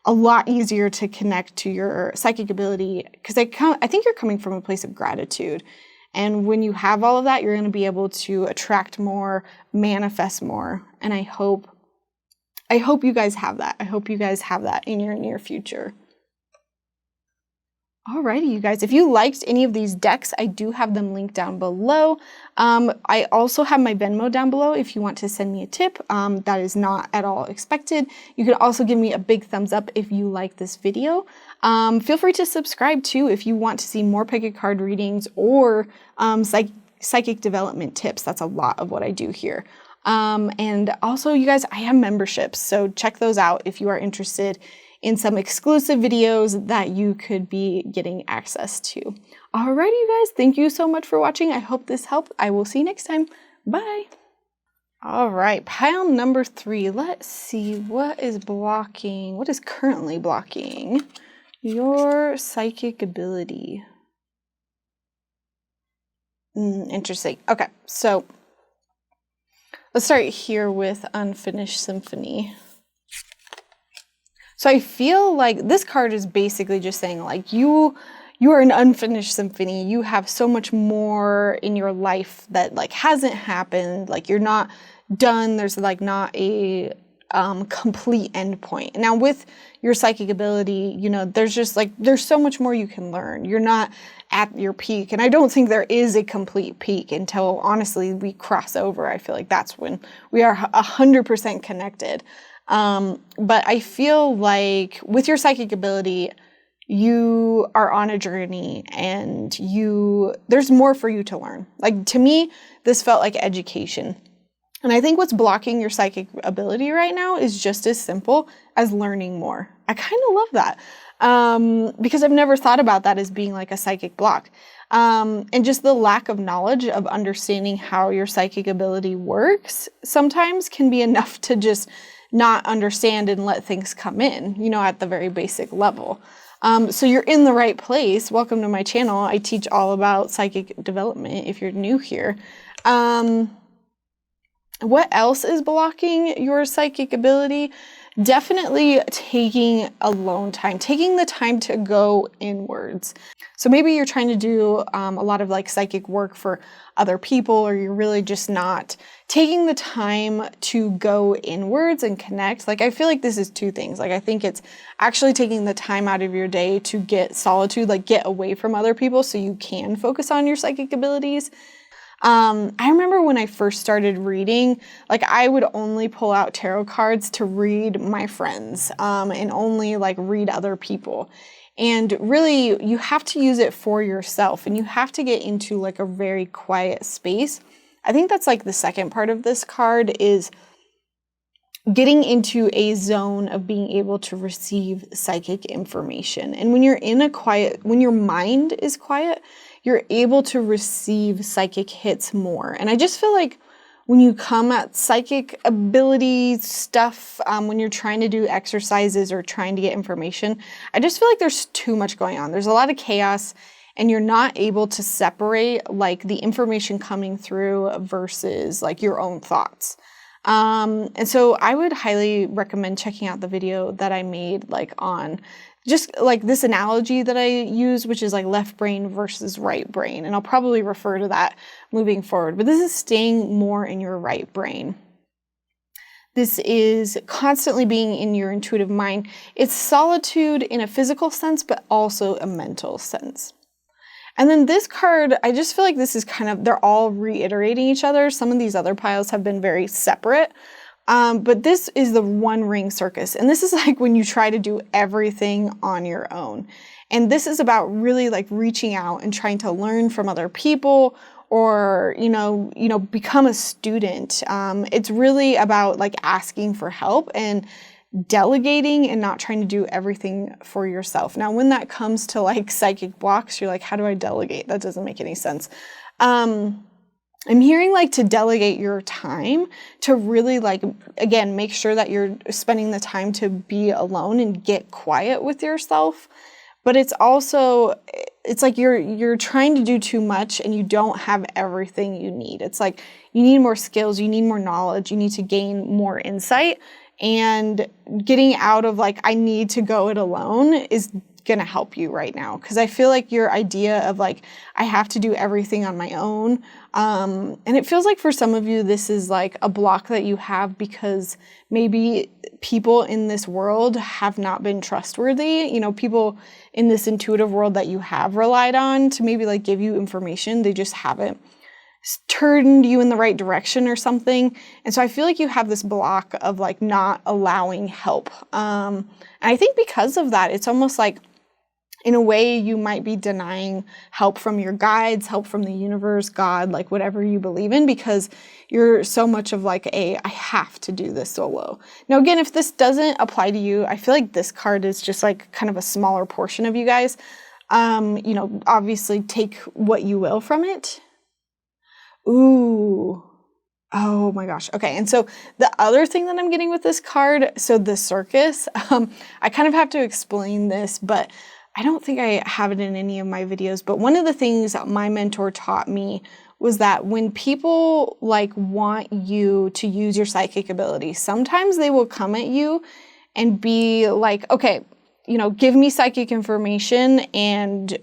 a lot easier to connect to your psychic ability, because I think you're coming from a place of gratitude. And when you have all of that, you're going to be able to attract more, manifest more. And I hope you guys have that. I hope you guys have that in your near future. Alrighty, you guys, if you liked any of these decks, I do have them linked down below. I also have my Venmo down below if you want to send me a tip. That is not at all expected. You can also give me a big thumbs up if you like this video. Feel free to subscribe too if you want to see more pick a card readings or psychic development tips. That's a lot of what I do here. And also, you guys, I have memberships, so check those out if you are interested in some exclusive videos that you could be getting access to. Alrighty, you guys, thank you so much for watching. I hope this helped. I will see you next time. Bye. All right, pile number 3. Let's see what is currently blocking your psychic ability. Interesting. Okay, so let's start here with Unfinished Symphony. So I feel like this card is basically just saying you are an unfinished symphony. You have so much more in your life that hasn't happened. You're not done. There's not a complete end point. Now with your psychic ability, there's just there's so much more you can learn. You're not at your peak. And I don't think there is a complete peak until honestly we cross over. I feel like that's when we are 100% connected. But I feel like with your psychic ability, you are on a journey and there's more for you to learn. To me, this felt like education. And I think what's blocking your psychic ability right now is just as simple as learning more. I kind of love that because I've never thought about that as being like a psychic block. And just the lack of knowledge of understanding how your psychic ability works sometimes can be enough to just not understand and let things come in, you know, at the very basic level. So you're in the right place. Welcome to my channel. I teach all about psychic development if you're new here. What else is blocking your psychic ability? Definitely taking alone time, taking the time to go inwards. So maybe you're trying to do a lot of like psychic work for other people, or you're really just not taking the time to go inwards and connect. Like, I feel like this is two things. Like, I think it's actually taking the time out of your day to get solitude, like get away from other people so you can focus on your psychic abilities. I remember when I first started reading, like I would only pull out tarot cards to read my friends, and only like read other people. And really, you have to use it for yourself, and you have to get into like a very quiet space. I think that's like the second part of this card, is getting into a zone of being able to receive psychic information. And when you're in a quiet, when your mind is quiet, you're able to receive psychic hits more. And I just feel like when you come at psychic ability stuff, when you're trying to do exercises or trying to get information, I just feel like there's too much going on. There's a lot of chaos, and you're not able to separate like the information coming through versus like your own thoughts. And so I would highly recommend checking out the video that I made like on just like this analogy that I use, which is like left brain versus right brain. And I'll probably refer to that moving forward, but this is staying more in your right brain. This is constantly being in your intuitive mind. It's solitude in a physical sense, but also a mental sense. And then this card, I just feel like this is kind of, they're all reiterating each other. Some of these other piles have been very separate. But this is the One Ring Circus. And this is like when you try to do everything on your own. And this is about really like reaching out and trying to learn from other people, or, you know, become a student. It's really about like asking for help and delegating and not trying to do everything for yourself. Now, when that comes to like psychic blocks, you're like, how do I delegate? That doesn't make any sense. I'm hearing like to delegate your time to really like, again, make sure that you're spending the time to be alone and get quiet with yourself. But it's also, it's like you're trying to do too much and you don't have everything you need. It's like you need more skills, you need more knowledge, you need to gain more insight, and getting out of like, I need to go it alone is gonna help you right now. Because I feel like your idea of like, I have to do everything on my own, and it feels like for some of you this is like a block that you have because maybe people in this world have not been trustworthy. You know, people in this intuitive world that you have relied on to maybe like give you information, they just haven't turned you in the right direction or something. And so I feel like you have this block of like not allowing help. And I think because of that, it's almost like in a way you might be denying help from your guides, help from the universe, God, like whatever you believe in, because you're so much of like I have to do this solo. Now, again, if this doesn't apply to you, I feel like this card is just like kind of a smaller portion of you guys. You know, obviously take what you will from it. Ooh. Oh my gosh. Okay. And so the other thing that I'm getting with this card, so the circus, I kind of have to explain this, but I don't think I have it in any of my videos. But one of the things that my mentor taught me was that when people like want you to use your psychic ability, sometimes they will come at you and be like, okay, you know, give me psychic information and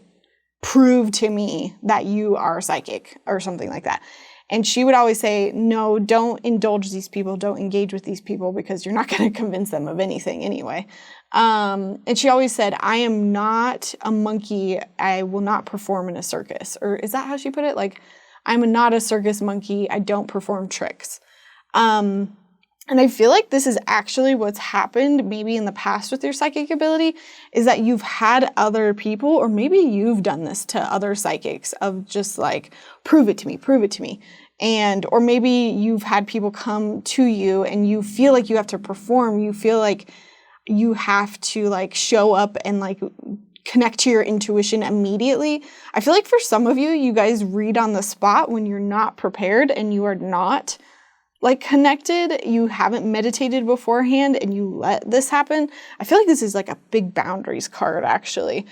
prove to me that you are psychic or something like that. And she would always say, no, don't indulge these people. Don't engage with these people because you're not going to convince them of anything anyway. And she always said, I am not a monkey. I will not perform in a circus. Or is that how she put it? Like, I'm not a circus monkey. I don't perform tricks. And I feel like this is actually what's happened maybe in the past with your psychic ability, is that you've had other people, or maybe you've done this to other psychics of just like, prove it to me, prove it to me. or maybe you've had people come to you and you feel like you have to perform. You feel like you have to like show up and like connect to your intuition immediately. I feel like for some of you, you guys read on the spot when you're not prepared and you are not like connected, you haven't meditated beforehand and you let this happen. I feel like this is like a big boundaries card actually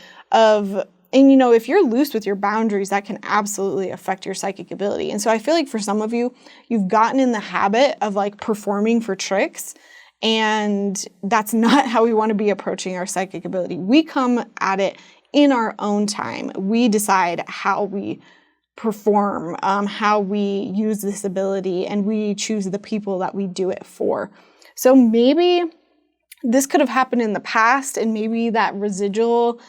and you know, if you're loose with your boundaries, that can absolutely affect your psychic ability. And so I feel like for some of you, you've gotten in the habit of like performing for tricks, and that's not how we want to be approaching our psychic ability. We come at it in our own time. We decide how we perform, how we use this ability, and we choose the people that we do it for. So maybe this could have happened in the past, and maybe that residual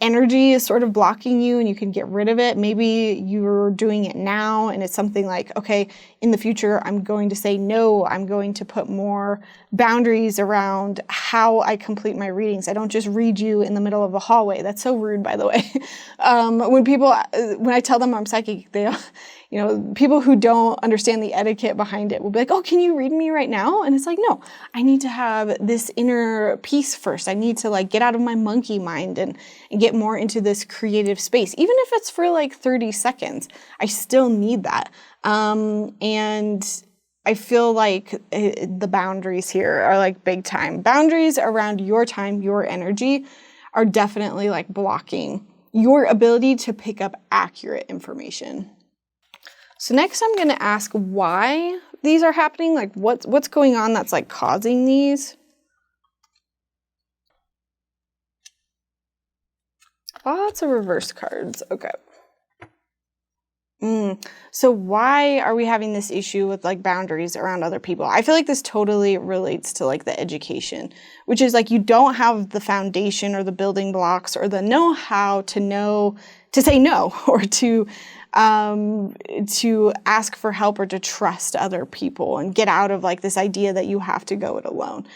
energy is sort of blocking you and you can get rid of it. Maybe you're doing it now and it's something like, okay, in the future, I'm going to say no. I'm going to put more boundaries around how I complete my readings. I don't just read you in the middle of a hallway. That's so rude, by the way. When I tell them I'm psychic, they, you know, people who don't understand the etiquette behind it will be like, oh, can you read me right now? And it's like, no, I need to have this inner peace first. I need to like get out of my monkey mind and get more into this creative space. Even if it's for like 30 seconds, I still need that. And I feel like the boundaries here are like big time. Boundaries around your time, your energy are definitely like blocking your ability to pick up accurate information. So next I'm going to ask why these are happening, like what's going on that's like causing these. Lots of reverse cards. Okay. So why are we having this issue with like boundaries around other people? I feel like this totally relates to like the education, which is like you don't have the foundation or the building blocks or the know-how to say no or to ask for help or to trust other people and get out of like this idea that you have to go it alone.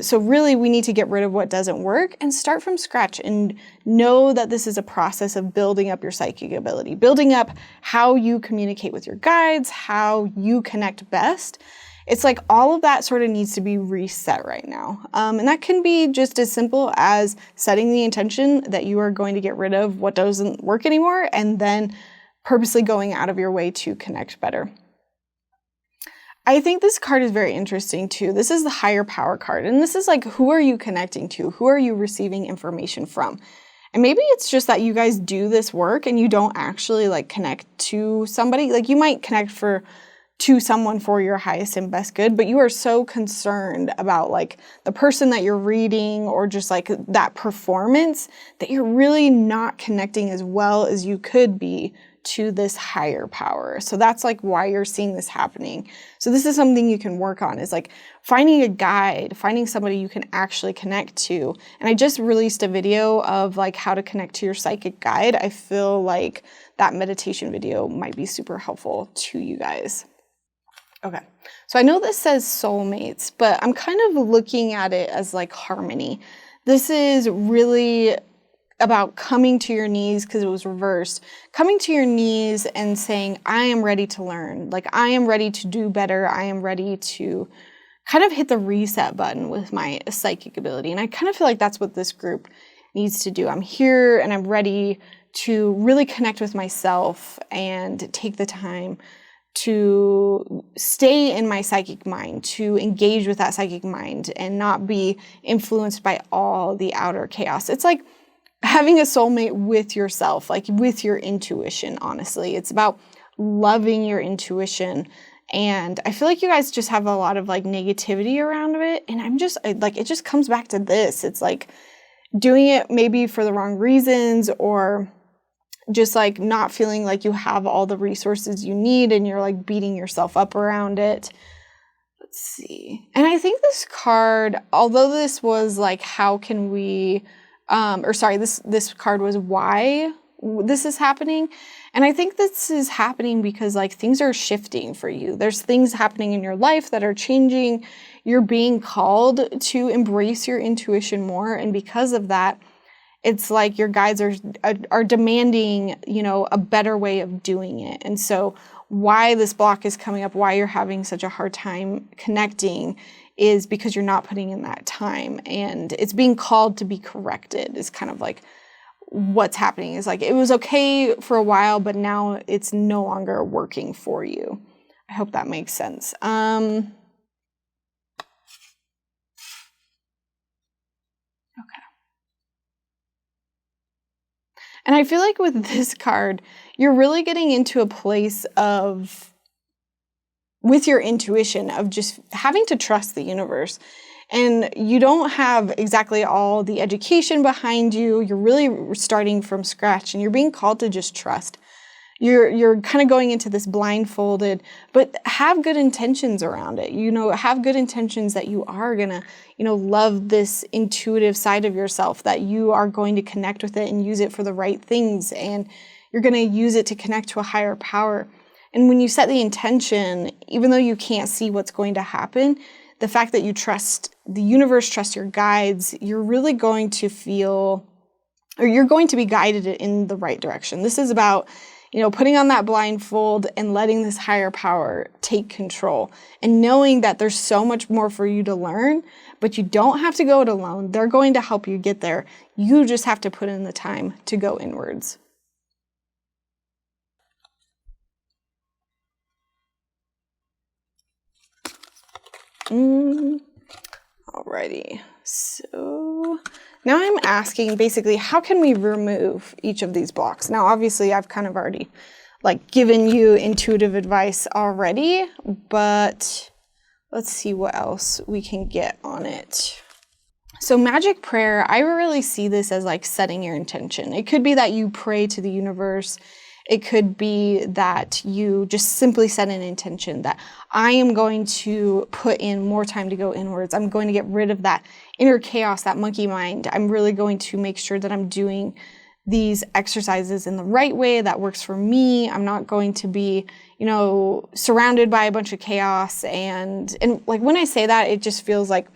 So really we need to get rid of what doesn't work and start from scratch and know that this is a process of building up your psychic ability, building up how you communicate with your guides, how you connect best. It's like all of that sort of needs to be reset right now. And that can be just as simple as setting the intention that you are going to get rid of what doesn't work anymore and then purposely going out of your way to connect better. I think this card is very interesting too. This is the higher power card. And this is like, who are you connecting to? Who are you receiving information from? And maybe it's just that you guys do this work and you don't actually like connect to somebody. Like you might connect to someone for your highest and best good, but you are so concerned about like the person that you're reading or just like that performance that you're really not connecting as well as you could be to this higher power. So that's like why you're seeing this happening. So this is something you can work on, is like finding a guide, finding somebody you can actually connect to. And I just released a video of like how to connect to your psychic guide. I feel like that meditation video might be super helpful to you guys. Okay, so I know this says soulmates, but I'm kind of looking at it as like harmony. This is really about coming to your knees, because it was reversed, coming to your knees and saying, I am ready to learn. Like, I am ready to do better. I am ready to kind of hit the reset button with my psychic ability. And I kind of feel like that's what this group needs to do. I'm here and I'm ready to really connect with myself and take the time to stay in my psychic mind, to engage with that psychic mind and not be influenced by all the outer chaos. It's like having a soulmate with yourself, like with your intuition, honestly. It's about loving your intuition. And I feel like you guys just have a lot of like negativity around it. And it just comes back to this. It's like doing it maybe for the wrong reasons, or just like not feeling like you have all the resources you need and you're like beating yourself up around it. Let's see. And I think this card, although this was like, how can we, this card was why this is happening. And I think this is happening because like things are shifting for you. There's things happening in your life that are changing. You're being called to embrace your intuition more. And because of that, it's like your guides are demanding, a better way of doing it. And so why this block is coming up, why you're having such a hard time connecting, is because you're not putting in that time, and it's being called to be corrected is kind of like what's happening. Is like, it was okay for a while, but now it's no longer working for you. I hope that makes sense. Okay. And I feel like with this card, you're really getting into a place of, with your intuition, of just having to trust the universe. And you don't have exactly all the education behind you. You're really starting from scratch, and you're being called to just trust. You're kind of going into this blindfolded, but have good intentions around it. Have good intentions that you are gonna, love this intuitive side of yourself, that you are going to connect with it and use it for the right things, and you're gonna use it to connect to a higher power. And when you set the intention, even though you can't see what's going to happen, the fact that you trust the universe, trust your guides, you're really going to feel, or you're going to be guided in the right direction. This is about, putting on that blindfold and letting this higher power take control, and knowing that there's so much more for you to learn, but you don't have to go it alone. They're going to help you get there. You just have to put in the time to go inwards. Alrighty, so now I'm asking basically, how can we remove each of these blocks? Now, obviously, I've kind of already given you intuitive advice already, but let's see what else we can get on it. So magic prayer, I really see this as setting your intention. It could be that you pray to the universe. It could be that you just simply set an intention that I am going to put in more time to go inwards. I'm going to get rid of that inner chaos, that monkey mind. I'm really going to make sure that I'm doing these exercises in the right way that works for me. I'm not going to be, surrounded by a bunch of chaos. And when I say that, it just feels like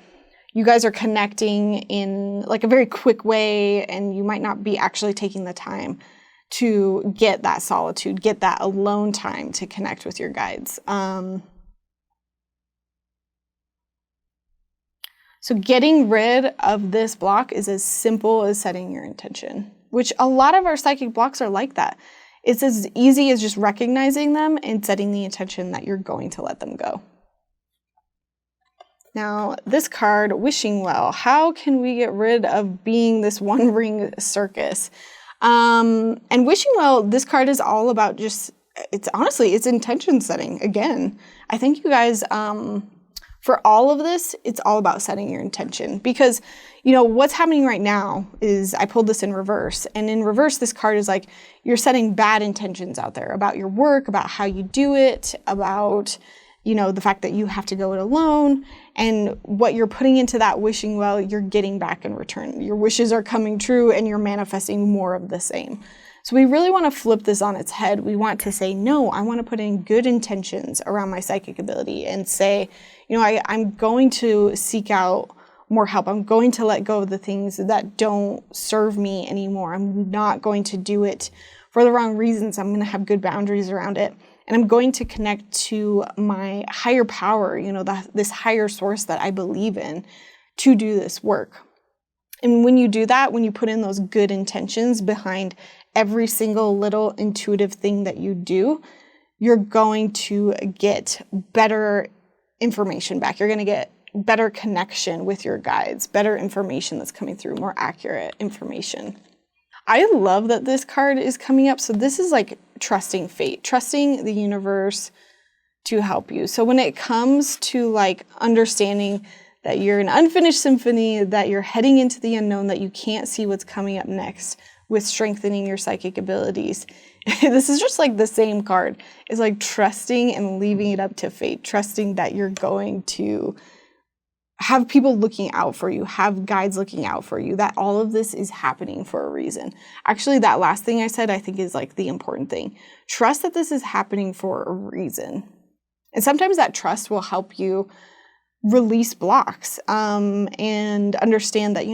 you guys are connecting in a very quick way, and you might not be actually taking the time to get that solitude, get that alone time to connect with your guides. So getting rid of this block is as simple as setting your intention, which a lot of our psychic blocks are like that. It's as easy as just recognizing them and setting the intention that you're going to let them go. Now, this card, Wishing Well. How can we get rid of being this one-ring circus? And Wishing Well, this card is all about it's intention setting. Again, I think you guys, for all of this, it's all about setting your intention, because, what's happening right now is I pulled this in reverse, and in reverse, this card is you're setting bad intentions out there about your work, about how you do it, about, the fact that you have to go it alone, and what you're putting into that wishing well, you're getting back in return. Your wishes are coming true, and you're manifesting more of the same. So we really want to flip this on its head. We want to say, no, I want to put in good intentions around my psychic ability and say, I'm going to seek out more help. I'm going to let go of the things that don't serve me anymore. I'm not going to do it for the wrong reasons. I'm going to have good boundaries around it. And I'm going to connect to my higher power, this higher source that I believe in, to do this work. And when you do that, when you put in those good intentions behind every single little intuitive thing that you do, you're going to get better information back. You're going to get better connection with your guides, better information that's coming through, more accurate information. I love that this card is coming up. So this is trusting fate, trusting the universe to help you. So when it comes to understanding that you're an unfinished symphony, that you're heading into the unknown, that you can't see what's coming up next with strengthening your psychic abilities, this is just the same card. It's trusting and leaving it up to fate, trusting that you're going to have people looking out for you, have guides looking out for you, that all of this is happening for a reason. Actually, that last thing I said, I think is the important thing. Trust that this is happening for a reason. And sometimes that trust will help you release blocks and understand that,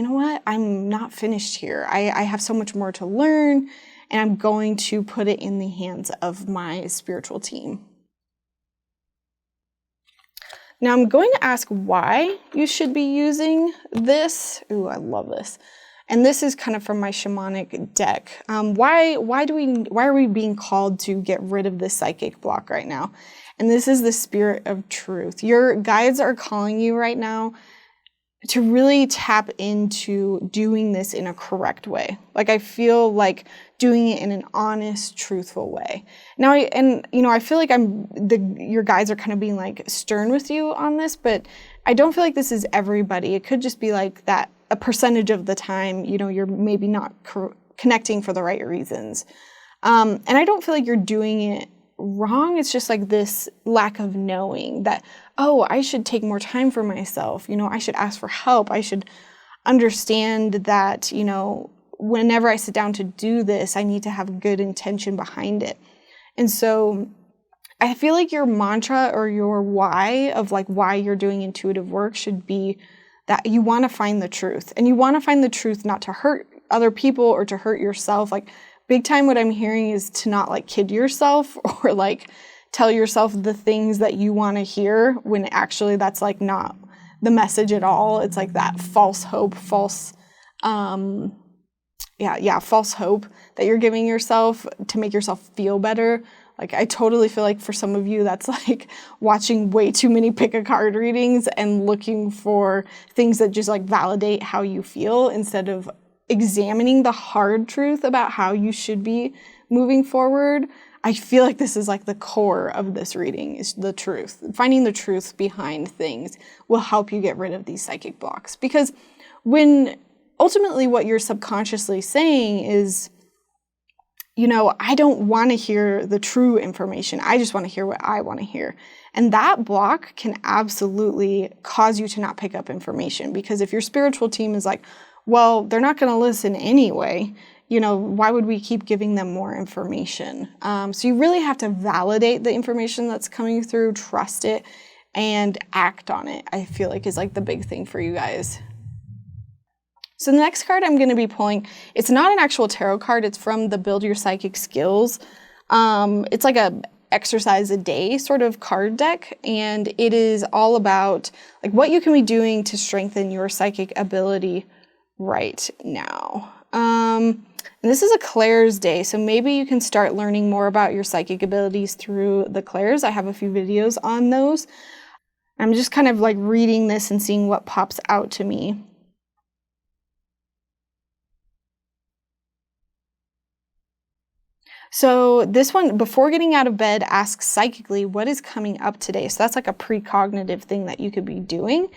I'm not finished here. I have so much more to learn, and I'm going to put it in the hands of my spiritual team. Now I'm going to ask why you should be using this. Ooh, I love this. And this is kind of from my shamanic deck. Why are we being called to get rid of this psychic block right now? And this is the spirit of truth. Your guides are calling you right now to really tap into doing this in a correct way. Like, I feel like doing it in an honest, truthful way. Now, I feel like your guides are kind of being like stern with you on this, but I don't feel like this is everybody. It could just be like that a percentage of the time, you're maybe not connecting for the right reasons. And I don't feel like you're doing it wrong. It's just like this lack of knowing that, oh, I should take more time for myself. I should ask for help. I should understand that, whenever I sit down to do this, I need to have good intention behind it. And so I feel like your mantra or your why of like why you're doing intuitive work should be that you want to find the truth, and you want to find the truth not to hurt other people or to hurt yourself. Like, big time what I'm hearing is to not like kid yourself or like tell yourself the things that you want to hear when actually that's like not the message at all. It's like that false hope, false hope that you're giving yourself to make yourself feel better. Like, I totally feel like for some of you, that's like watching way too many pick a card readings and looking for things that just like validate how you feel instead of examining the hard truth about how you should be moving forward. I feel like this is like the core of this reading, is the truth. Finding the truth behind things will help you get rid of these psychic blocks. Because when ultimately what you're subconsciously saying is, I don't want to hear the true information. I just want to hear what I want to hear. And that block can absolutely cause you to not pick up information. Because if your spiritual team is like, well, they're not going to listen anyway, why would we keep giving them more information? So you really have to validate the information that's coming through, trust it, and act on it, I feel like is like the big thing for you guys. So the next card I'm going to be pulling, it's not an actual tarot card. It's from the Build Your Psychic Skills. It's like a exercise a day sort of card deck, and it is all about like what you can be doing to strengthen your psychic ability right now. And this is a Clairs day, so maybe you can start learning more about your psychic abilities through the Clairs. I have a few videos on those. I'm just kind of like reading this and seeing what pops out to me. So this one, before getting out of bed, ask psychically, what is coming up today? So that's like a precognitive thing that you could be doing.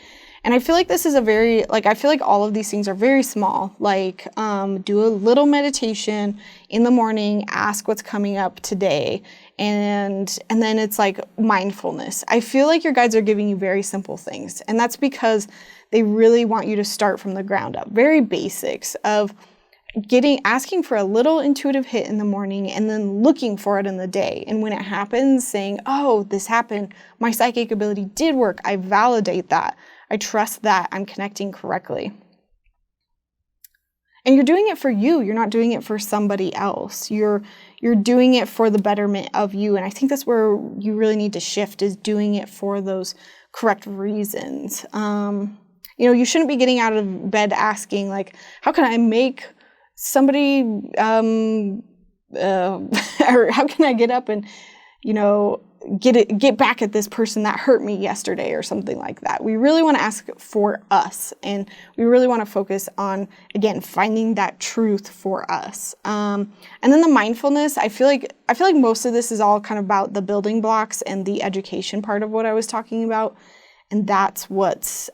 And I feel like this is I feel like all of these things are very small. Like, do a little meditation in the morning, ask what's coming up today. And then it's like mindfulness. I feel like your guides are giving you very simple things. And that's because they really want you to start from the ground up. Very basics of asking for a little intuitive hit in the morning and then looking for it in the day. And when it happens, saying, oh, this happened. My psychic ability did work. I validate that. I trust that I'm connecting correctly. And you're doing it for you. You're not doing it for somebody else. You're doing it for the betterment of you. And I think that's where you really need to shift, is doing it for those correct reasons. You shouldn't be getting out of bed asking, like, how can I make somebody, or how can I get up and, get back at this person that hurt me yesterday or something like that. We really want to ask for us, and we really want to focus on, again, finding that truth for us. And then the mindfulness, I feel like most of this is all kind of about the building blocks and the education part of what I was talking about. And that's what's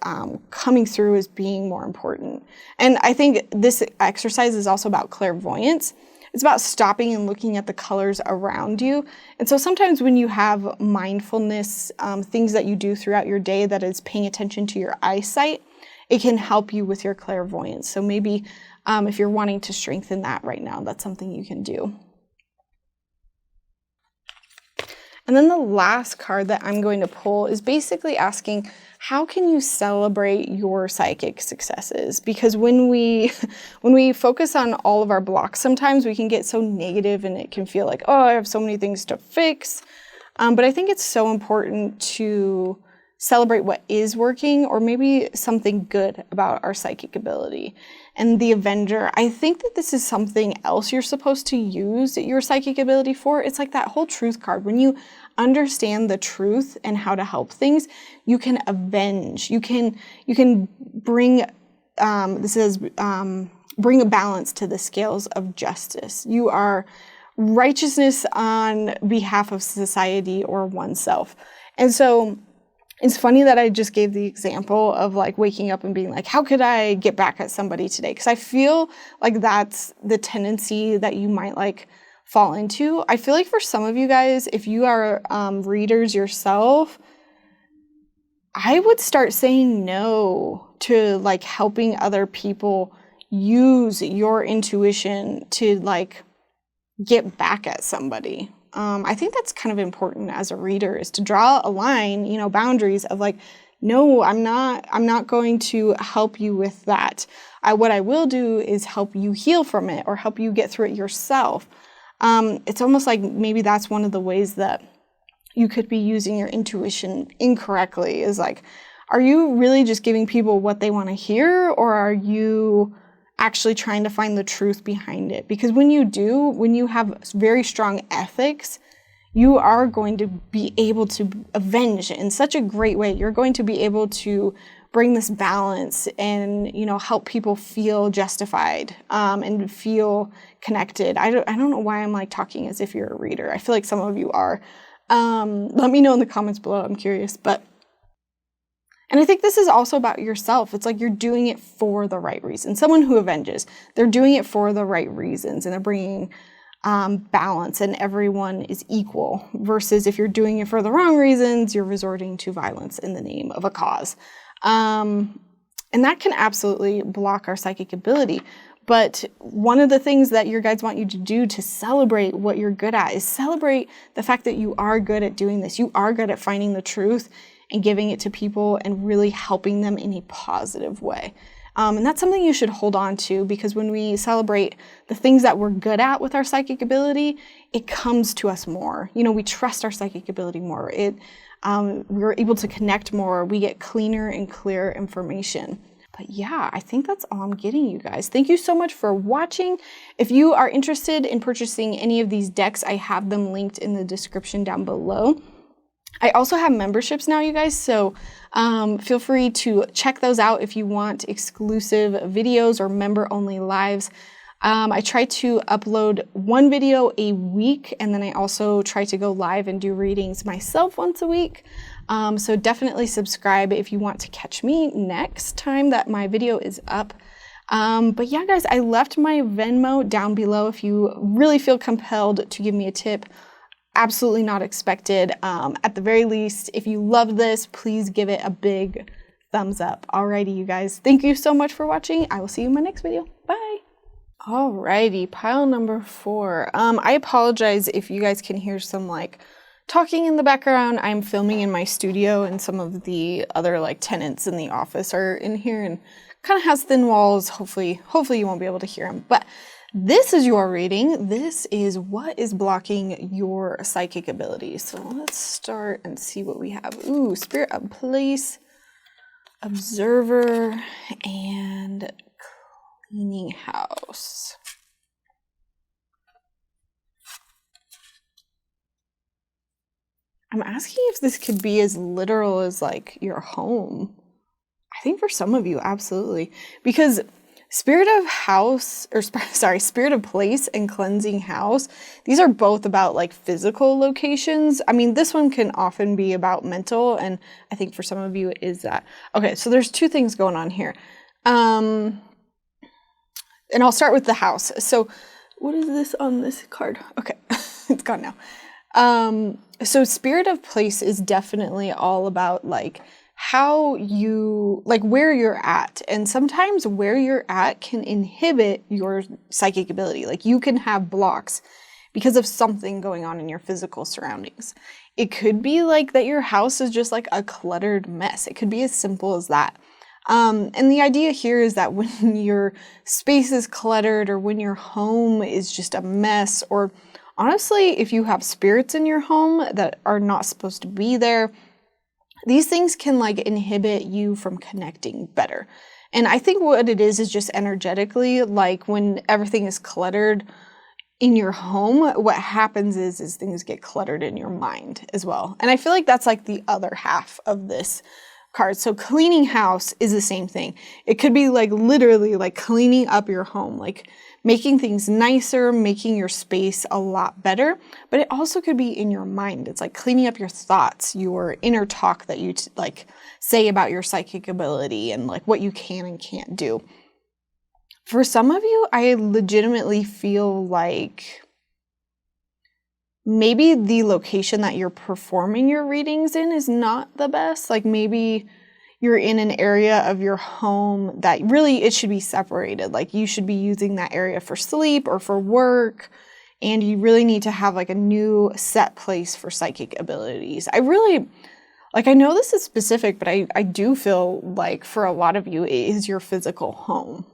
coming through as being more important. And I think this exercise is also about clairvoyance. It's about stopping and looking at the colors around you. And so sometimes when you have mindfulness, things that you do throughout your day that is paying attention to your eyesight, it can help you with your clairvoyance. So maybe if you're wanting to strengthen that right now, that's something you can do. And then the last card that I'm going to pull is basically asking, how can you celebrate your psychic successes? Because when we focus on all of our blocks, sometimes we can get so negative and it can feel like, oh, I have so many things to fix. But I think it's so important to celebrate what is working, or maybe something good about our psychic ability. And the Avenger, I think that this is something else you're supposed to use your psychic ability for. It's like that whole truth card. When you understand the truth and how to help things, you can avenge. You can bring bring a balance to the scales of justice. You are righteousness on behalf of society or oneself. And so it's funny that I just gave the example of like waking up and being like, how could I get back at somebody today? Because I feel like that's the tendency that you might like fall into. I feel like for some of you guys, if you are readers yourself, I would start saying no to like helping other people use your intuition to like get back at somebody. I think that's kind of important as a reader, is to draw a line, boundaries of like, no, I'm not going to help you with that. What I will do is help you heal from it or help you get through it yourself. It's almost like maybe that's one of the ways that you could be using your intuition incorrectly, is like, are you really just giving people what they want to hear, or are you actually trying to find the truth behind it? Because when you have very strong ethics, you are going to be able to avenge in such a great way. You're going to be able to bring this balance and, help people feel justified, and feel connected. I don't know why I'm like talking as if you're a reader. I feel like some of you are. Let me know in the comments below. I'm curious, and I think this is also about yourself. It's like you're doing it for the right reason. Someone who avenges, they're doing it for the right reasons, and they're bringing balance, and everyone is equal. Versus if you're doing it for the wrong reasons, you're resorting to violence in the name of a cause. And that can absolutely block our psychic ability. But one of the things that your guides want you to do to celebrate what you're good at is celebrate the fact that you are good at doing this. You are good at finding the truth and giving it to people and really helping them in a positive way. And that's something you should hold on to, because when we celebrate the things that we're good at with our psychic ability, it comes to us more. We trust our psychic ability more. We're able to connect more. We get cleaner and clearer information. But yeah, I think that's all I'm getting, you guys. Thank you so much for watching. If you are interested in purchasing any of these decks, I have them linked in the description down below. I also have memberships now, you guys, so feel free to check those out if you want exclusive videos or member-only lives. I try to upload one video a week, and then I also try to go live and do readings myself once a week. So definitely subscribe if you want to catch me next time that my video is up. But yeah, guys, I left my Venmo down below if you really feel compelled to give me a tip. Absolutely not expected. At the very least, if you love this, please give it a big thumbs up. Alrighty, you guys. Thank you so much for watching. I will see you in my next video. Bye. Alrighty, pile number 4. I apologize if you guys can hear some like talking in the background. I'm filming in my studio, and some of the other like tenants in the office are in here and kind of has thin walls. Hopefully you won't be able to hear them. But this is your reading. This is what is blocking your psychic ability. So let's start and see what we have. Ooh, Spirit of Place, Observer, and Cleaning House. I'm asking if this could be as literal as like your home. I think for some of you, absolutely. Because Spirit of Place and Cleansing House, these are both about like physical locations. I mean, this one can often be about mental, and I think for some of you it is that. Okay, so there's 2 things going on here. And I'll start with the house. So what is this on this card? Okay, it's gone now. So Spirit of Place is definitely all about like how you, like where you're at. And sometimes where you're at can inhibit your psychic ability. Like you can have blocks because of something going on in your physical surroundings. It could be like that your house is just like a cluttered mess. It could be as simple as that. And the idea here is that when your space is cluttered, or when your home is just a mess, or honestly, if you have spirits in your home that are not supposed to be there, these things can like inhibit you from connecting better. And I think what it is just energetically, like when everything is cluttered in your home, what happens is things get cluttered in your mind as well. And I feel like that's like the other half of this card. So cleaning house is the same thing. It could be like literally like cleaning up your home, like making things nicer, making your space a lot better, but it also could be in your mind. It's like cleaning up your thoughts, your inner talk that you like say about your psychic ability and like what you can and can't do. For some of you, I legitimately feel like maybe the location that you're performing your readings in is not the best. Like maybe you're in an area of your home that really it should be separated. Like you should be using that area for sleep or for work. And you really need to have like a new set place for psychic abilities. I know this is specific, but I do feel like for a lot of you, it is your physical home.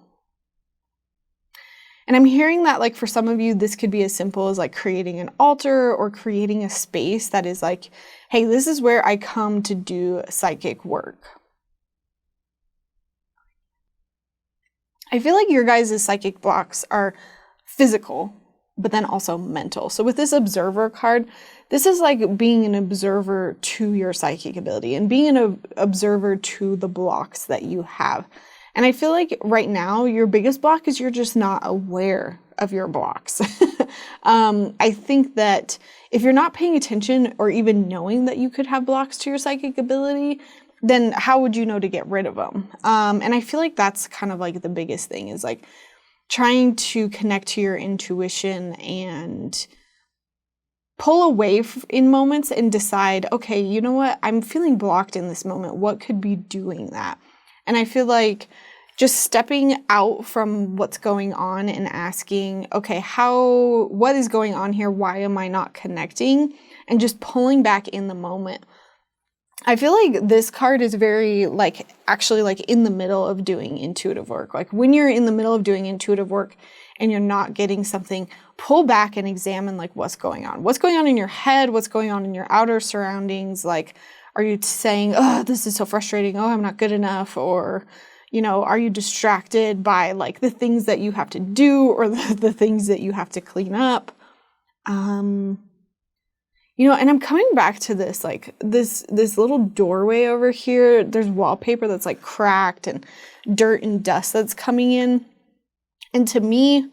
And I'm hearing that like for some of you, this could be as simple as like creating an altar or creating a space that is like, hey, this is where I come to do psychic work. I feel like your guys' psychic blocks are physical, but then also mental. So with this observer card, this is like being an observer to your psychic ability and being an observer to the blocks that you have. And I feel like right now, your biggest block is you're just not aware of your blocks. I think that if you're not paying attention or even knowing that you could have blocks to your psychic ability, then how would you know to get rid of them? And I feel like that's kind of like the biggest thing is like trying to connect to your intuition and pull away in moments and decide, okay, you know what? I'm feeling blocked in this moment. What could be doing that? And I feel like just stepping out from what's going on and asking, okay, what is going on here? Why am I not connecting? And just pulling back in the moment. I feel like this card is very like actually like in the middle of doing intuitive work. Like when you're in the middle of doing intuitive work and you're not getting something, pull back and examine like what's going on. What's going on in your head? What's going on in your outer surroundings? Like, are you saying, oh, this is so frustrating. Oh, I'm not good enough. Or, you know, are you distracted by like the things that you have to do or the things that you have to clean up? You know, and I'm coming back to this, like this little doorway over here. There's wallpaper that's like cracked and dirt and dust that's coming in. And to me,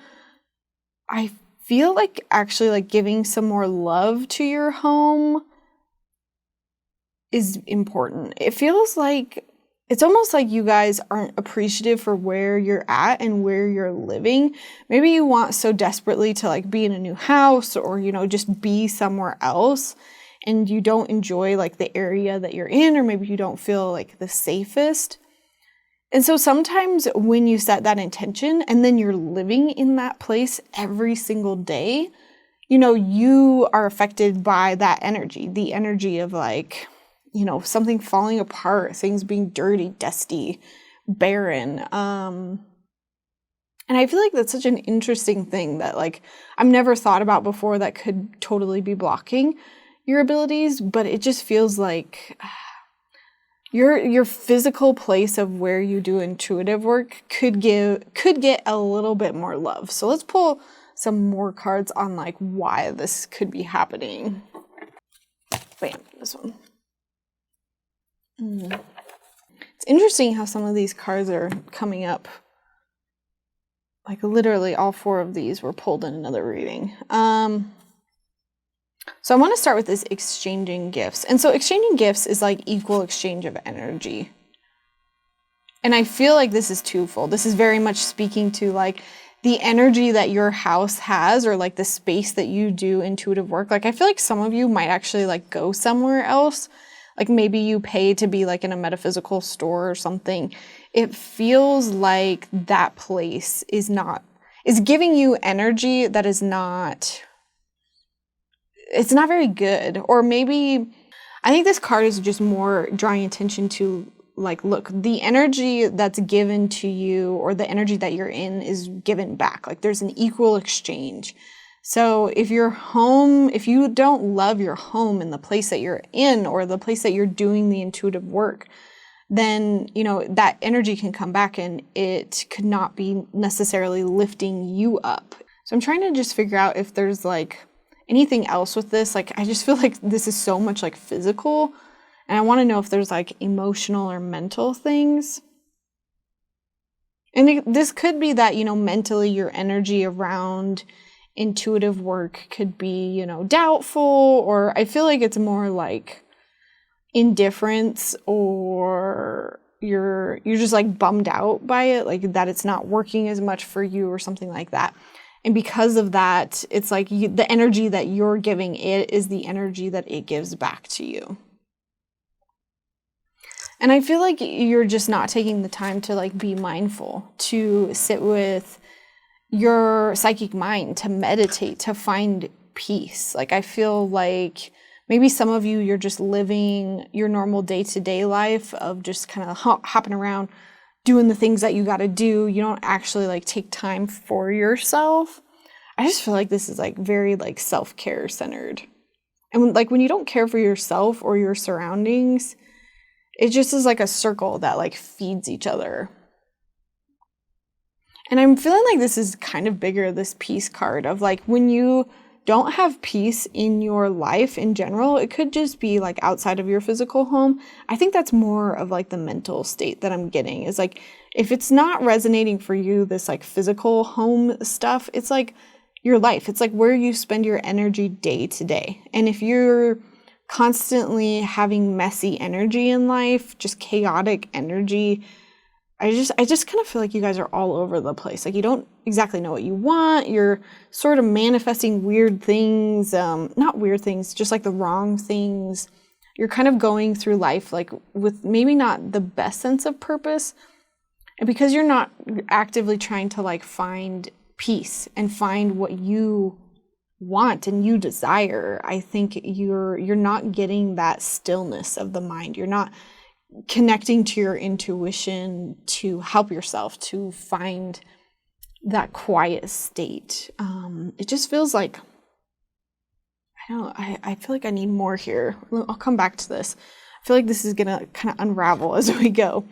I feel like actually like giving some more love to your home is important. It feels like it's almost like you guys aren't appreciative for where you're at and where you're living. Maybe you want so desperately to like be in a new house or, you know, just be somewhere else and you don't enjoy like the area that you're in, or maybe you don't feel like the safest. And so sometimes when you set that intention and then you're living in that place every single day, you know, you are affected by that energy, the energy of like, you know, something falling apart, things being dirty, dusty, barren. And I feel like that's such an interesting thing that like I've never thought about before that could totally be blocking your abilities, but it just feels like your physical place of where you do intuitive work could get a little bit more love. So let's pull some more cards on like why this could be happening. Bam, this one. It's interesting how some of these cards are coming up. Like literally all 4 of these were pulled in another reading. So I want to start with this exchanging gifts. And so exchanging gifts is like equal exchange of energy. And I feel like this is twofold. This is very much speaking to like the energy that your house has or like the space that you do intuitive work. Like I feel like some of you might actually like go somewhere else. Like maybe you pay to be like in a metaphysical store or something. It feels like that place is giving you energy that is not, it's not very good. Or maybe, I think this card is just more drawing attention to like, look, the energy that's given to you or the energy that you're in is given back. Like there's an equal exchange. So if you don't love your home and the place that you're in or the place that you're doing the intuitive work, then, that energy can come back and it could not be necessarily lifting you up. So I'm trying to just figure out if there's like anything else with this. Like, I just feel like this is so much like physical, and I want to know if there's like emotional or mental things. And this could be that, mentally your energy around intuitive work could be, doubtful, or I feel like it's more like indifference, or you're just like bummed out by it, like that it's not working as much for you or something like that. And because of that, it's like the energy that you're giving it is the energy that it gives back to you. And I feel like you're just not taking the time to like be mindful, to sit with your psychic mind, to meditate, to find peace. Like, I feel like maybe some of you're just living your normal day-to-day life of just kind of hopping around, doing the things that you got to do. You don't actually like take time for yourself. I just feel like this is like very like self-care centered. And like when you don't care for yourself or your surroundings, it just is like a circle that like feeds each other. And I'm feeling like this is kind of bigger, this peace card of like when you don't have peace in your life in general, it could just be like outside of your physical home. I think that's more of like the mental state that I'm getting is like, if it's not resonating for you, this like physical home stuff, it's like your life. It's like where you spend your energy day to day. And if you're constantly having messy energy in life, just chaotic energy, I just kind of feel like you guys are all over the place. Like you don't exactly know what you want. You're sort of manifesting weird things, not weird things, just like the wrong things. You're kind of going through life like with maybe not the best sense of purpose. And because you're not actively trying to like find peace and find what you want and you desire, I think you're not getting that stillness of the mind. You're not connecting to your intuition to help yourself to find that quiet state. It just feels like, I feel like I need more here. I'll come back to this. I feel like this is gonna kind of unravel as we go.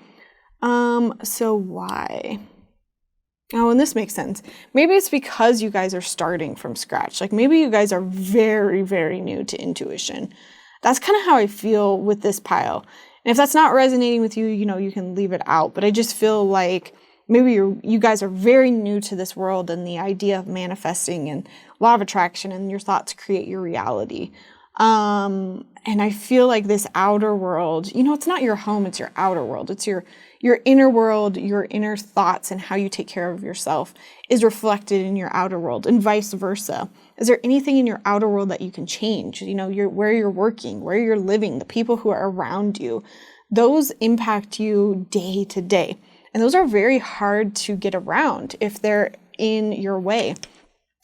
So why? Oh, and this makes sense. Maybe it's because you guys are starting from scratch. Like maybe you guys are very, very new to intuition. That's kind of how I feel with this pile. And if that's not resonating with you, you can leave it out. But I just feel like maybe you guys are very new to this world and the idea of manifesting and law of attraction and your thoughts create your reality. And I feel like this outer world, it's not your home, it's your outer world. It's your inner world, your inner thoughts and how you take care of yourself is reflected in your outer world and vice versa. Is there anything in your outer world that you can change? Where you're working, where you're living, the people who are around you, those impact you day to day. And those are very hard to get around if they're in your way.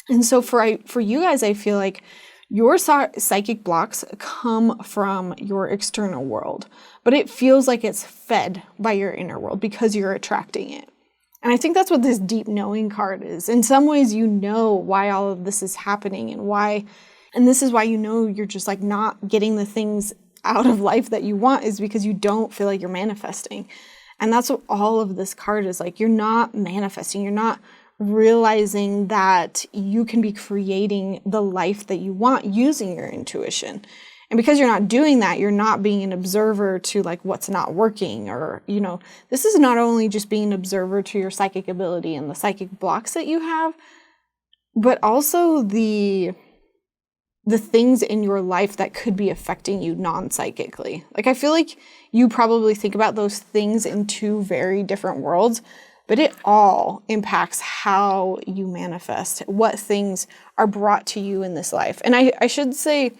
And so for you guys, I feel like your psychic blocks come from your external world, but it feels like it's fed by your inner world because you're attracting it. And I think that's what this deep knowing card is. In some ways, why all of this is happening and this is why you're just like not getting the things out of life that you want is because you don't feel like you're manifesting. And that's what all of this card is like. You're not manifesting. You're not realizing that you can be creating the life that you want using your intuition. And because you're not doing that, you're not being an observer to like what's not working or, this is not only just being an observer to your psychic ability and the psychic blocks that you have, but also the things in your life that could be affecting you non-psychically. Like, I feel like you probably think about those things in two very different worlds, but it all impacts how you manifest, what things are brought to you in this life. And I should say,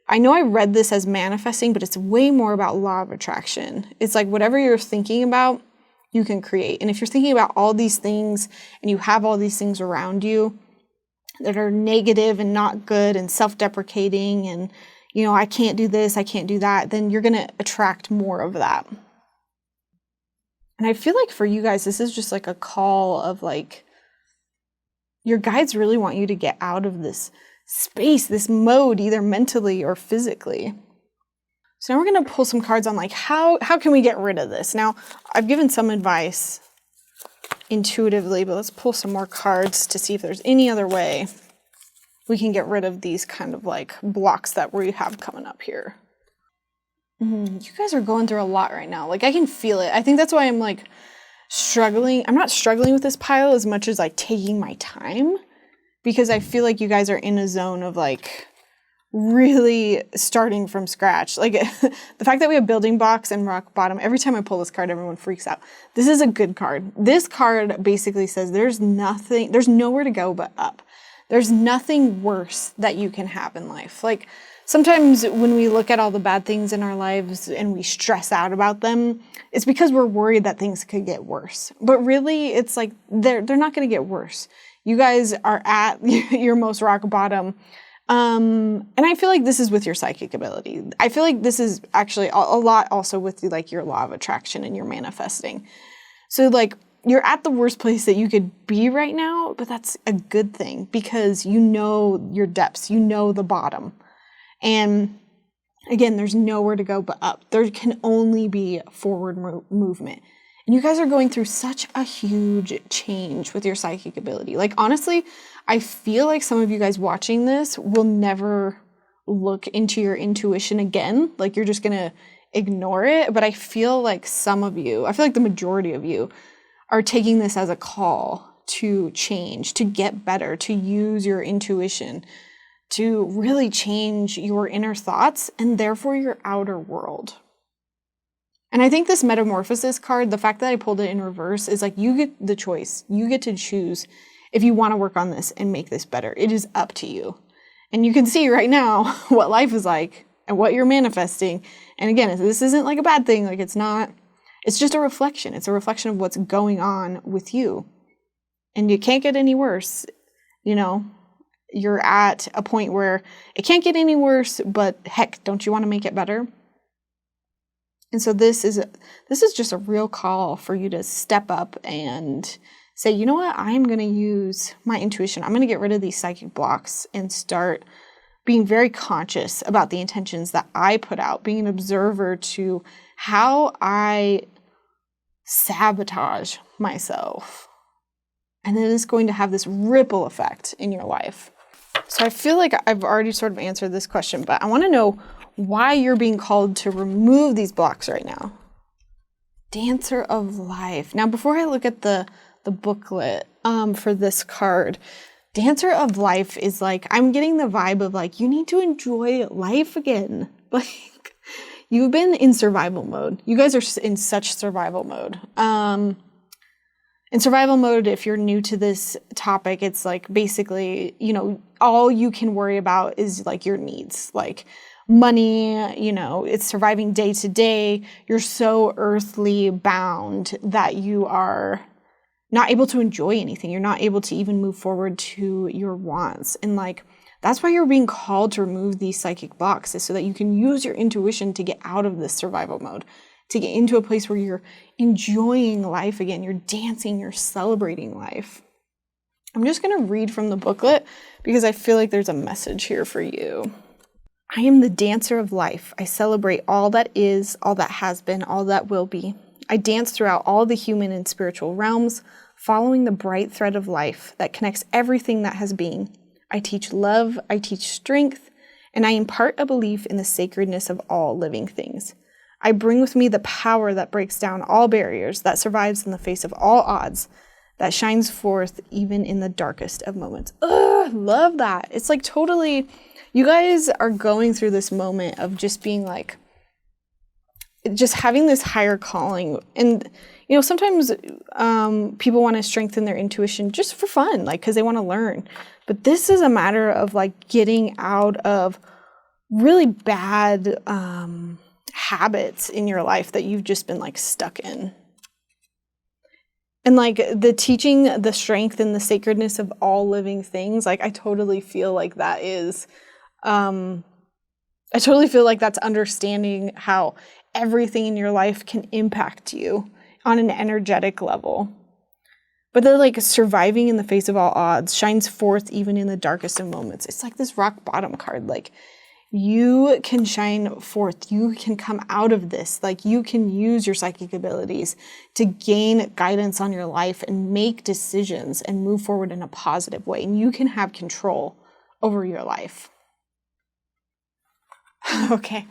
I know I read this as manifesting, but it's way more about law of attraction. It's like whatever you're thinking about, you can create. And if you're thinking about all these things and you have all these things around you that are negative and not good and self-deprecating and, I can't do this, I can't do that, then you're going to attract more of that. And I feel like for you guys, this is just like a call of like your guides really want you to get out of this space, this mode, either mentally or physically. So now we're going to pull some cards on like how can we get rid of this? Now, I've given some advice intuitively, but let's pull some more cards to see if there's any other way we can get rid of these kind of like blocks that we have coming up here. You guys are going through a lot right now. Like I can feel it. I think that's why I'm like struggling. I'm not struggling with this pile as much as like taking my time, because I feel like you guys are in a zone of like really starting from scratch. Like the fact that we have building blocks and rock bottom, every time I pull this card, everyone freaks out. This is a good card. This card basically says there's nowhere to go but up. There's nothing worse that you can have in life. Like sometimes when we look at all the bad things in our lives and we stress out about them, it's because we're worried that things could get worse. But really, it's like they're not going to get worse. You guys are at your most rock bottom. And I feel like this is with your psychic ability. I feel like this is actually a lot also with like your law of attraction and your manifesting. So like you're at the worst place that you could be right now, but that's a good thing because you know your depths, you know the bottom. And again, there's nowhere to go but up. There can only be forward movement. And you guys are going through such a huge change with your psychic ability. Like, honestly, I feel like some of you guys watching this will never look into your intuition again. Like, you're just going to ignore it. But I feel like some of you, I feel like the majority of you are taking this as a call to change, to get better, to use your intuition, to really change your inner thoughts and therefore your outer world. And I think this metamorphosis card, the fact that I pulled it in reverse is like you get the choice. You get to choose if you want to work on this and make this better. It is up to you. And you can see right now what life is like and what you're manifesting. And again, this isn't like a bad thing. Like it's not, it's just a reflection. It's a reflection of what's going on with you. And you can't get any worse. You know, you're at a point where it can't get any worse, but heck, don't you want to make it better? And so this is just a real call for you to step up and say, you know what, I'm going to use my intuition. I'm going to get rid of these psychic blocks and start being very conscious about the intentions that I put out, being an observer to how I sabotage myself. And then it's going to have this ripple effect in your life. So I feel like I've already sort of answered this question, but I want to know why you're being called to remove these blocks right now. Dancer of Life. Now, before I look at the booklet for this card, Dancer of Life is like, I'm getting the vibe of like, you need to enjoy life again. Like, you've been in survival mode. You guys are in such survival mode. In survival mode, if you're new to this topic, it's like basically, you know, all you can worry about is like your needs, like money, you know, it's surviving day to day. You're so earthly bound that you are not able to enjoy anything. You're not able to even move forward to your wants. And like, that's why you're being called to remove these psychic blocks, is so that you can use your intuition to get out of this survival mode, to get into a place where you're enjoying life again. You're dancing, you're celebrating life. I'm just going to read from the booklet because I feel like there's a message here for you. I am the dancer of life. I celebrate all that is, all that has been, all that will be. I dance throughout all the human and spiritual realms, following the bright thread of life that connects everything that has been. I teach love, I teach strength, and I impart a belief in the sacredness of all living things. I bring with me the power that breaks down all barriers, that survives in the face of all odds, that shines forth even in the darkest of moments. Ugh, love that. It's like totally, you guys are going through this moment of just being like, just having this higher calling. And, you know, sometimes people want to strengthen their intuition just for fun, like, because they want to learn. But this is a matter of like getting out of really bad habits in your life that you've just been like stuck in. And like the teaching the strength and the sacredness of all living things, like I totally feel like that is, I totally feel like that's understanding how everything in your life can impact you on an energetic level. but they're like surviving in the face of all odds, shines forth even in the darkest of moments. It's like this rock bottom card. Like, you can shine forth. You can come out of this. Like, you can use your psychic abilities to gain guidance on your life and make decisions and move forward in a positive way. And you can have control over your life. Okay.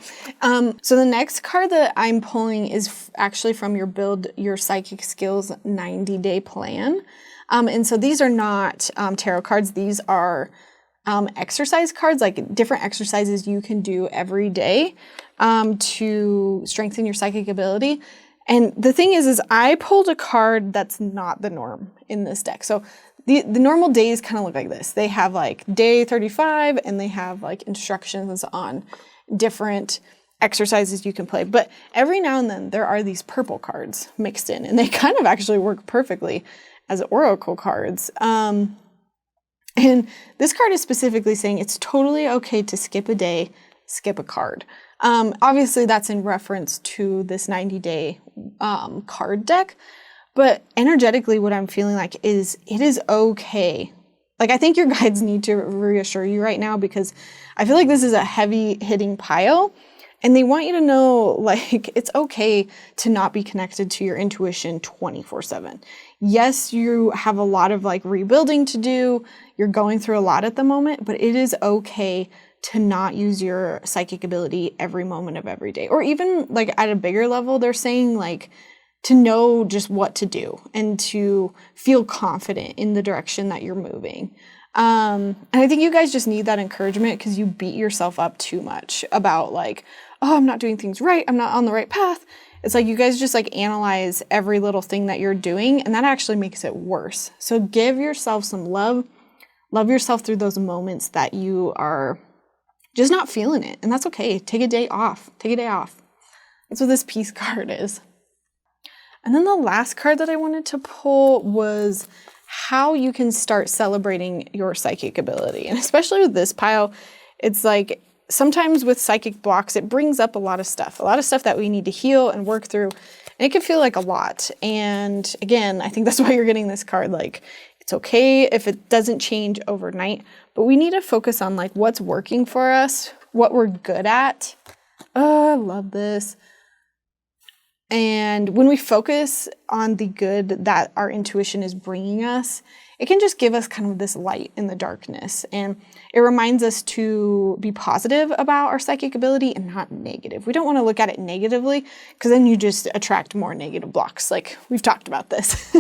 So the next card that I'm pulling is actually from your Build Your Psychic Skills 90-day plan. And so these are not tarot cards. These are exercise cards, like different exercises you can do every day to strengthen your psychic ability. And the thing is I pulled a card that's not the norm in this deck. So the normal days kind of look like this. They have like day 35 and they have like instructions on different exercises you can play. But every now and then there are these purple cards mixed in, and they kind of actually work perfectly as oracle cards. And this card is specifically saying it's totally okay to skip a day, skip a card. Obviously that's in reference to this 90-day card deck, but energetically what I'm feeling like is it is okay. Like, I think your guides need to reassure you right now, because I feel like this is a heavy hitting pile, and they want you to know, like, it's okay to not be connected to your intuition 24/7. Yes, you have a lot of like rebuilding to do. You're going through a lot at the moment, but it is okay to not use your psychic ability every moment of every day. Or even like at a bigger level, they're saying like to know just what to do and to feel confident in the direction that you're moving. And I think you guys just need that encouragement, because you beat yourself up too much about like, oh, I'm not doing things right. I'm not on the right path. It's like you guys just like analyze every little thing that you're doing, and that actually makes it worse. So give yourself some love. Love yourself through those moments that you are just not feeling it. And that's okay. Take a day off. Take a day off. That's what this peace card is. And then the last card that I wanted to pull was how you can start celebrating your psychic ability. And especially with this pile, it's like sometimes with psychic blocks, it brings up a lot of stuff that we need to heal and work through. And it can feel like a lot. And again, I think that's why you're getting this card. Like, it's okay if it doesn't change overnight, but we need to focus on like what's working for us, what we're good at. Oh, I love this. And when we focus on the good that our intuition is bringing us, it can just give us kind of this light in the darkness. And it reminds us to be positive about our psychic ability and not negative. We don't want to look at it negatively, because then you just attract more negative blocks. Like, we've talked about this.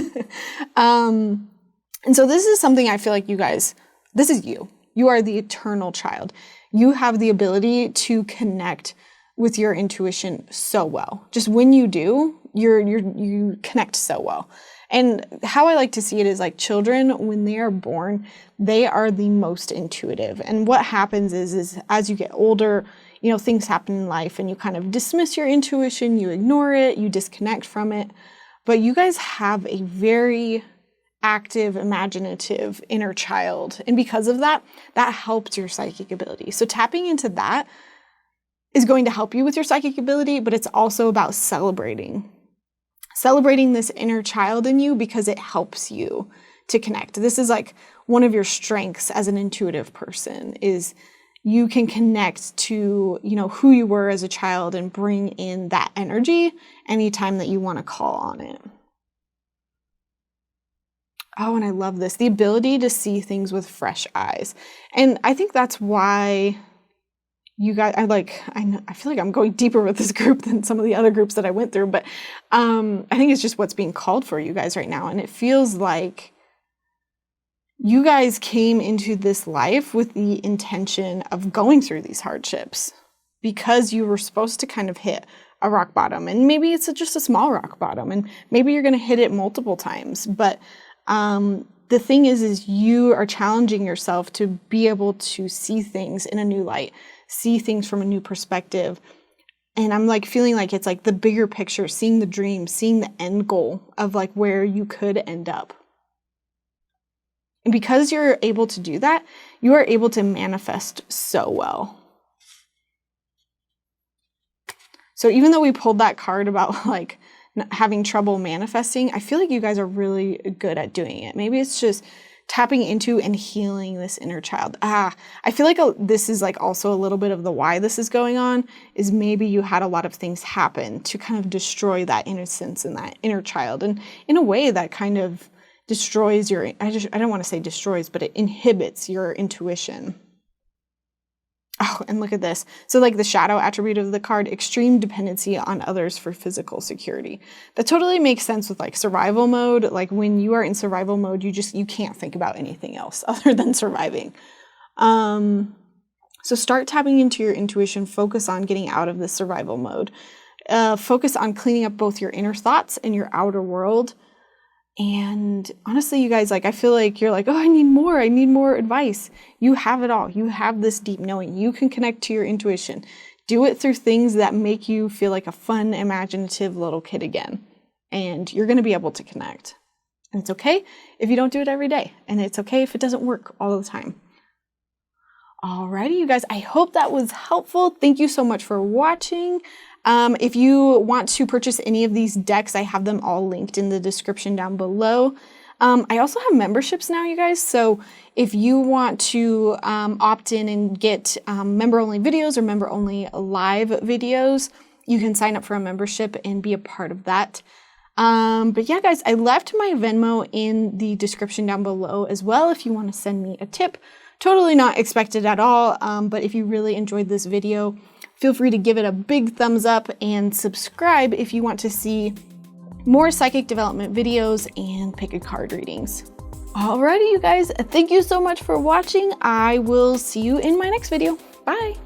And so this is something I feel like you guys, this is you. You are the eternal child. You have the ability to connect with your intuition so well. Just when you do, you connect so well. And how I like to see it is like children, when they are born, they are the most intuitive. And what happens is as you get older, you know, things happen in life and you kind of dismiss your intuition, you ignore it, you disconnect from it. But you guys have a very active, imaginative inner child. And because of that, that helps your psychic ability. So tapping into that is going to help you with your psychic ability, but it's also about celebrating this inner child in you, because it helps you to connect. This is like one of your strengths as an intuitive person, is you can connect to, you know, who you were as a child and bring in that energy anytime that you want to call on it. Oh, and I love this, the ability to see things with fresh eyes. And I think that's why you guys, I feel like I'm going deeper with this group than some of the other groups that I went through, but I think it's just what's being called for you guys right now. And it feels like you guys came into this life with the intention of going through these hardships, because you were supposed to kind of hit a rock bottom. And maybe it's just a small rock bottom, and maybe you're going to hit it multiple times. But the thing is you are challenging yourself to be able to see things in a new light, see things from a new perspective. And I'm like feeling like it's like the bigger picture, seeing the dream, seeing the end goal of like where you could end up. And because you're able to do that, you are able to manifest so well. So even though we pulled that card about like having trouble manifesting, I feel like you guys are really good at doing it. Maybe it's just tapping into and healing this inner child. I feel like this is like also a little bit of the why this is going on, is maybe you had a lot of things happen to kind of destroy that innocence and that inner child. And in a way that kind of destroys your, I don't want to say destroys, but it inhibits your intuition. Oh, and look at this. So like the shadow attribute of the card, extreme dependency on others for physical security. That totally makes sense with like survival mode. Like when you are in survival mode, you can't think about anything else other than surviving. So start tapping into your intuition, focus on getting out of this survival mode. Focus on cleaning up both your inner thoughts and your outer world. And honestly, you guys, like, I feel like you're like, oh, I need more advice. You have it all. You have this deep knowing. You can connect to your intuition. Do it through things that make you feel like a fun, imaginative little kid again. And you're going to be able to connect. And it's okay if you don't do it every day. And it's okay if it doesn't work all the time. Alrighty, you guys, I hope that was helpful. Thank you so much for watching. If you want to purchase any of these decks, I have them all linked in the description down below. I also have memberships now, you guys. So if you want to opt in and get member-only videos or member-only live videos, you can sign up for a membership and be a part of that. But yeah, guys, I left my Venmo in the description down below as well if you want to send me a tip. Totally not expected at all, but if you really enjoyed this video, feel free to give it a big thumbs up and subscribe if you want to see more psychic development videos and pick a card readings. Alrighty, you guys, thank you so much for watching. I will see you in my next video. Bye.